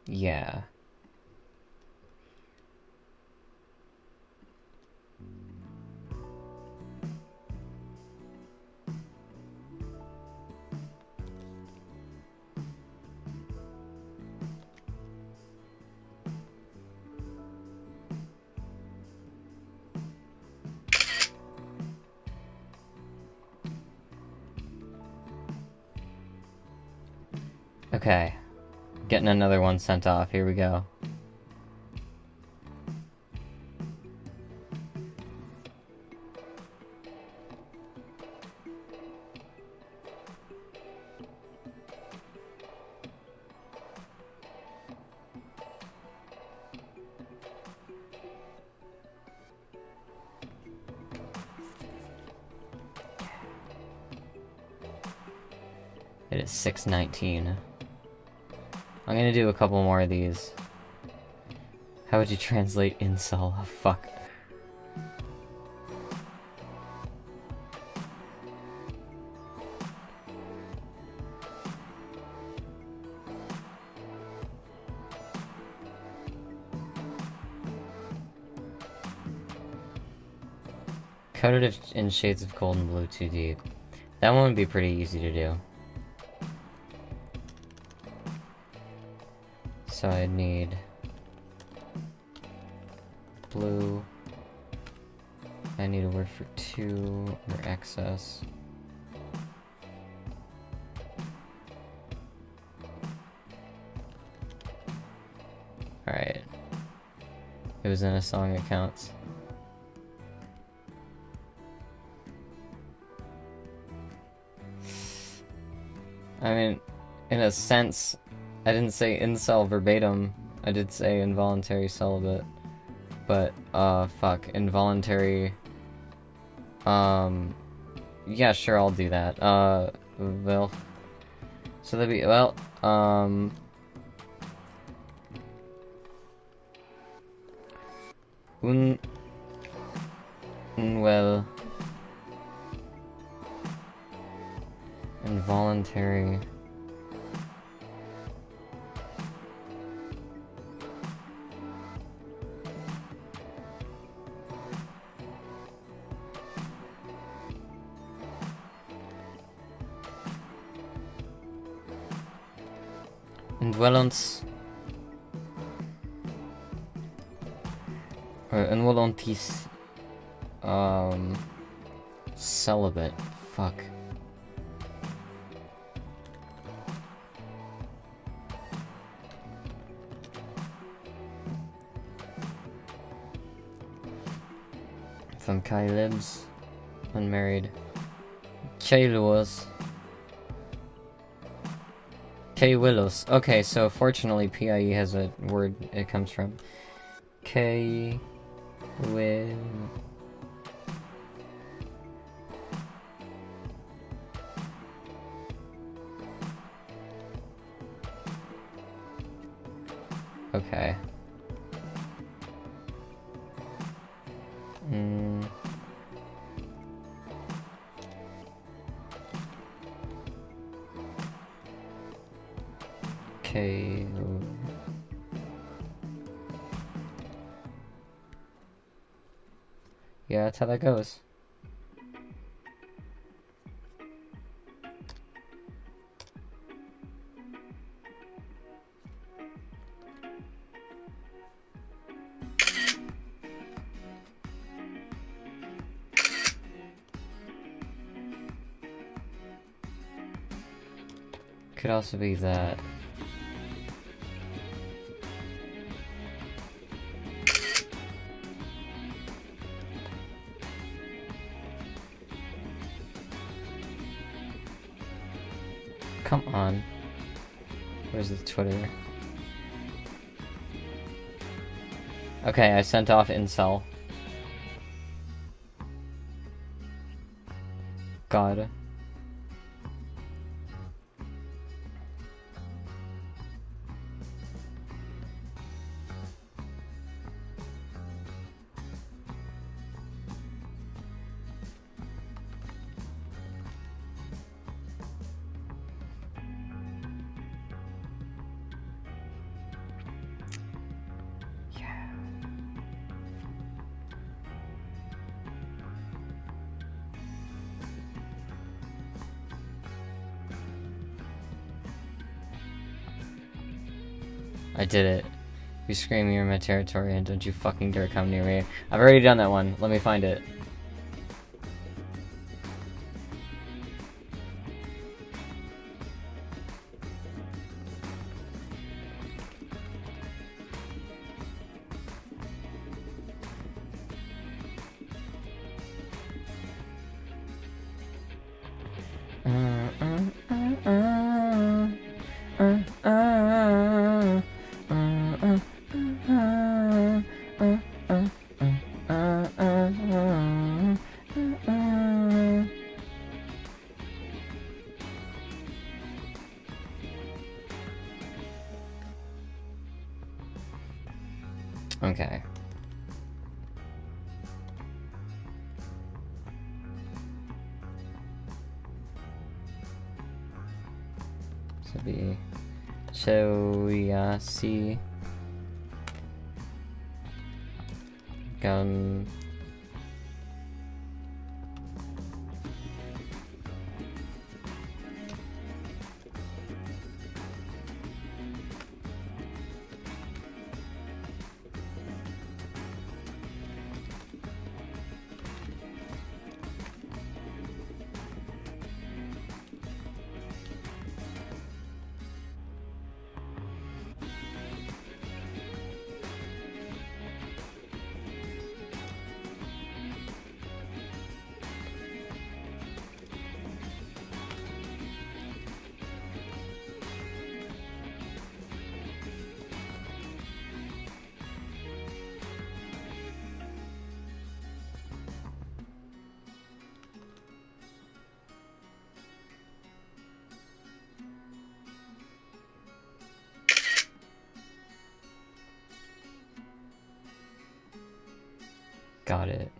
Yeah. Okay. Getting another one sent off. Here we go. It is 6:19. I'm gonna do a couple more of these. How would you translate incel? Oh, fuck. Coated in shades of cold and blue too deep. That one would be pretty easy to do. So I'd need blue. I need a word for 2 or excess. Alright. It was in a song, it counts. I mean, in a sense, I didn't say incel verbatim. I did say involuntary celibate. But, fuck. Involuntary... Yeah, sure, I'll do that. Well... So that'd be... Well, well... Involuntary... Indwellance... Or involuntis... Celibate. Fuck. From Kai Libs. Unmarried. K-Lewis. K-Willows. Okay, so fortunately PIE has a word it comes from. K-Will... Okay. Okay. Yeah, that's how that goes. Could also be that. Come on. Where's the Twitter? Okay, I sent off incel. God. I did it. You scream, you're in my territory, and don't you fucking dare come near me. I've already done that one. Let me find it. Okay. So be see gun got it.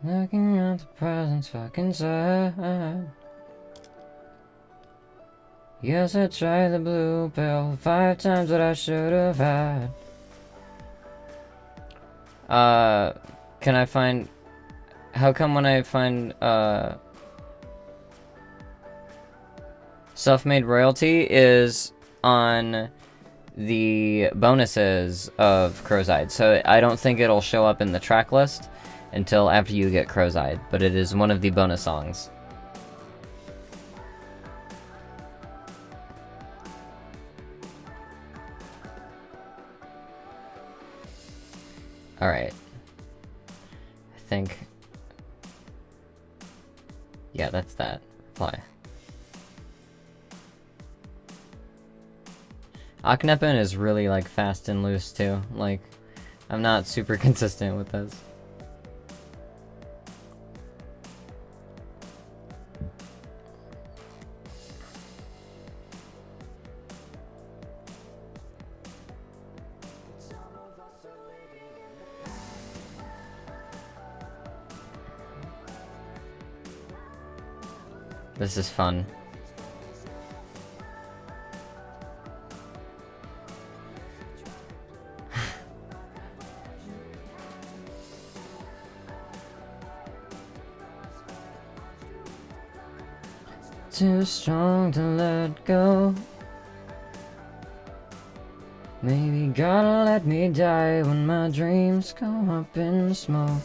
Looking at the present's fucking sad. Yes, I tried the blue pill 5 times what I should have had. Can I find... How come when I find, Self-Made Royalty is on the bonuses of CROVSEYED, so I don't think it'll show up in the track list until after you get CROVSEYED, but it is one of the bonus songs. Alright. I think... Yeah, that's that. Apply. Akhenaten is really, like, fast and loose, too. Like, I'm not super consistent with this. This is fun. Too strong to let go. Maybe gotta let me die when my dreams go up in smoke.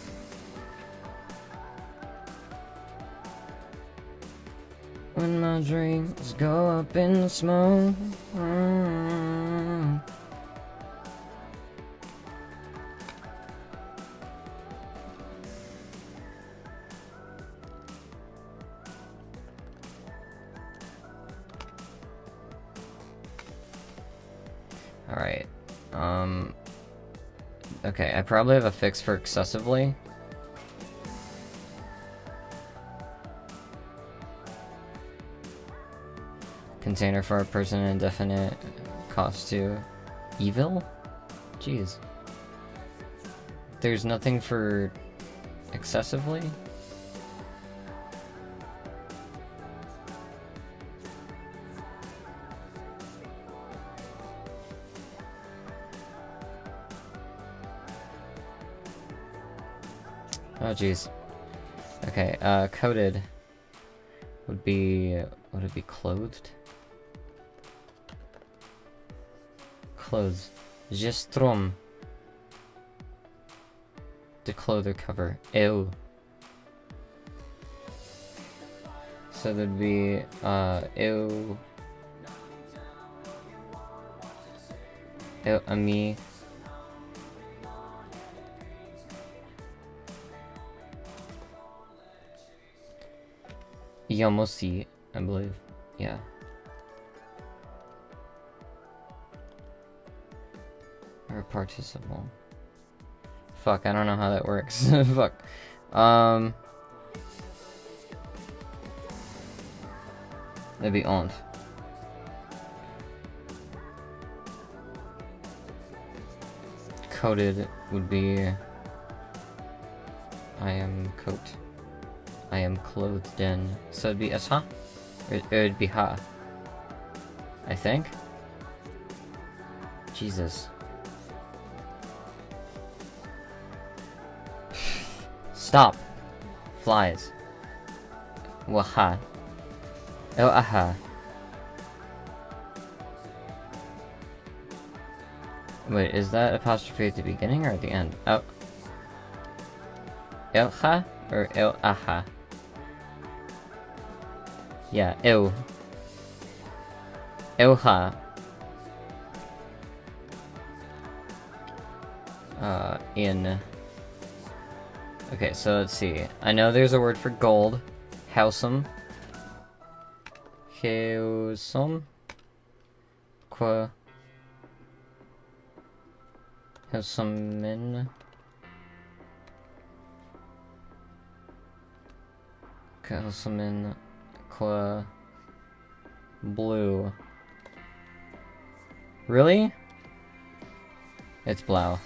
When my dreams go up in smoke. Alright, okay, I probably have a fix for excessively. Container for a person indefinite cost to evil? Jeez. There's nothing for excessively? Oh jeez. Okay, coated would it be clothed? Clothes. Gestrum. To clothe or cover. Ew. So there'd be, ew. Ew, ami. Yamosi, I believe. Yeah. Or participle. Fuck, I don't know how that works. Fuck. That'd be ont. Coated would be I am coat. I am clothed in. So it'd be asha? Or it'd be ha. I think. Jesus. Stop. Flies. Waha. Oh, aha. Wait, is that apostrophe at the beginning or at the end? Oh. Elha or el aha? Yeah, ew. Elha. In. Okay, so let's see. I know there's a word for gold. Howsome. Hewsome. Qua. Hewsomin. Hewsomin. Qua. Blue. Really? It's blau.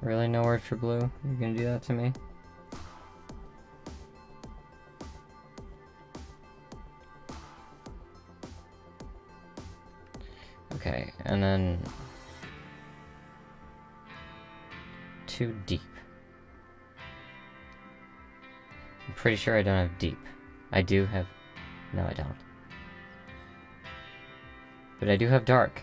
Really, no word for blue? You're gonna do that to me? Okay, and then... Too deep. I'm pretty sure I don't have deep. I do have... No, I don't. But I do have dark.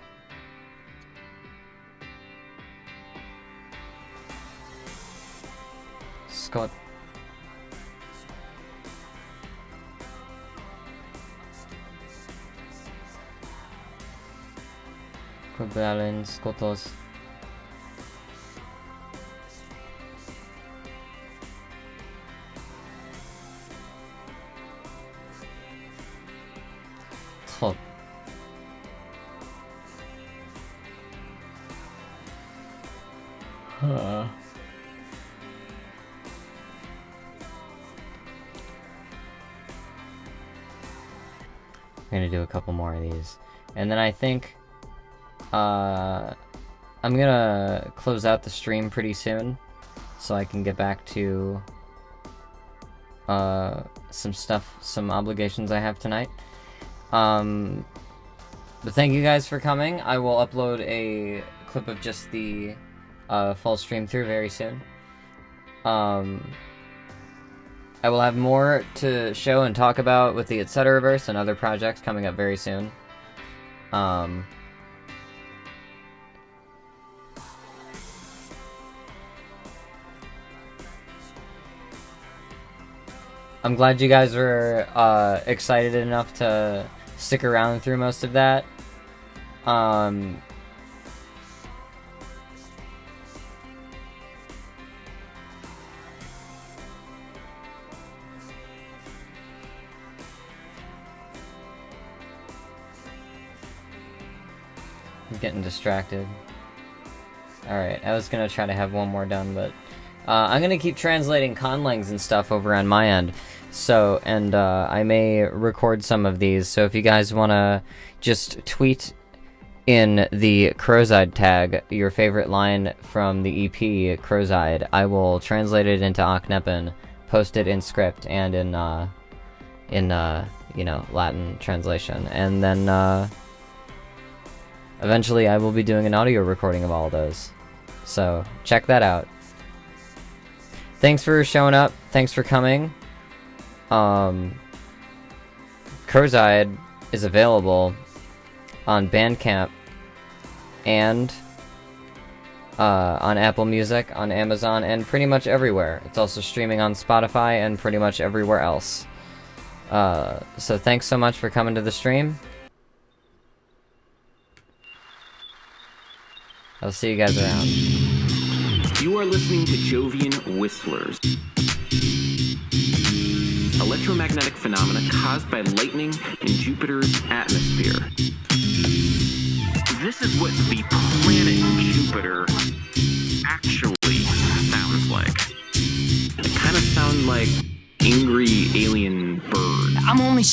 Scott. Cobalin, Skotos. Top. I'm gonna do a couple more of these. And then I think I'm gonna close out the stream pretty soon so I can get back to some stuff, some obligations I have tonight. But thank you guys for coming. I will upload a clip of just the full stream through very soon. I will have more to show and talk about with the Etceteraverse and other projects coming up very soon. I'm glad you guys were excited enough to stick around through most of that. I'm getting distracted. Alright, I was gonna try to have one more done, but I'm gonna keep translating conlangs and stuff over on my end. So, and I may record some of these, so if you guys wanna just tweet in the CROVSEYED tag your favorite line from the EP CROVSEYED, I will translate it into Aknepen, post it in script and in you know, Latin translation, and then eventually I will be doing an audio recording of all of those. So, check that out. Thanks for showing up. Thanks for coming. CROVSEYED is available on Bandcamp and on Apple Music, on Amazon, and pretty much everywhere. It's also streaming on Spotify and pretty much everywhere else. So thanks so much for coming to the stream. I'll see you guys around. You are listening to Jovian Whistlers. Electromagnetic phenomena caused by lightning in Jupiter's atmosphere. This is what the planet Jupiter actually sounds like. It kind of sounds like angry alien birds. I'm only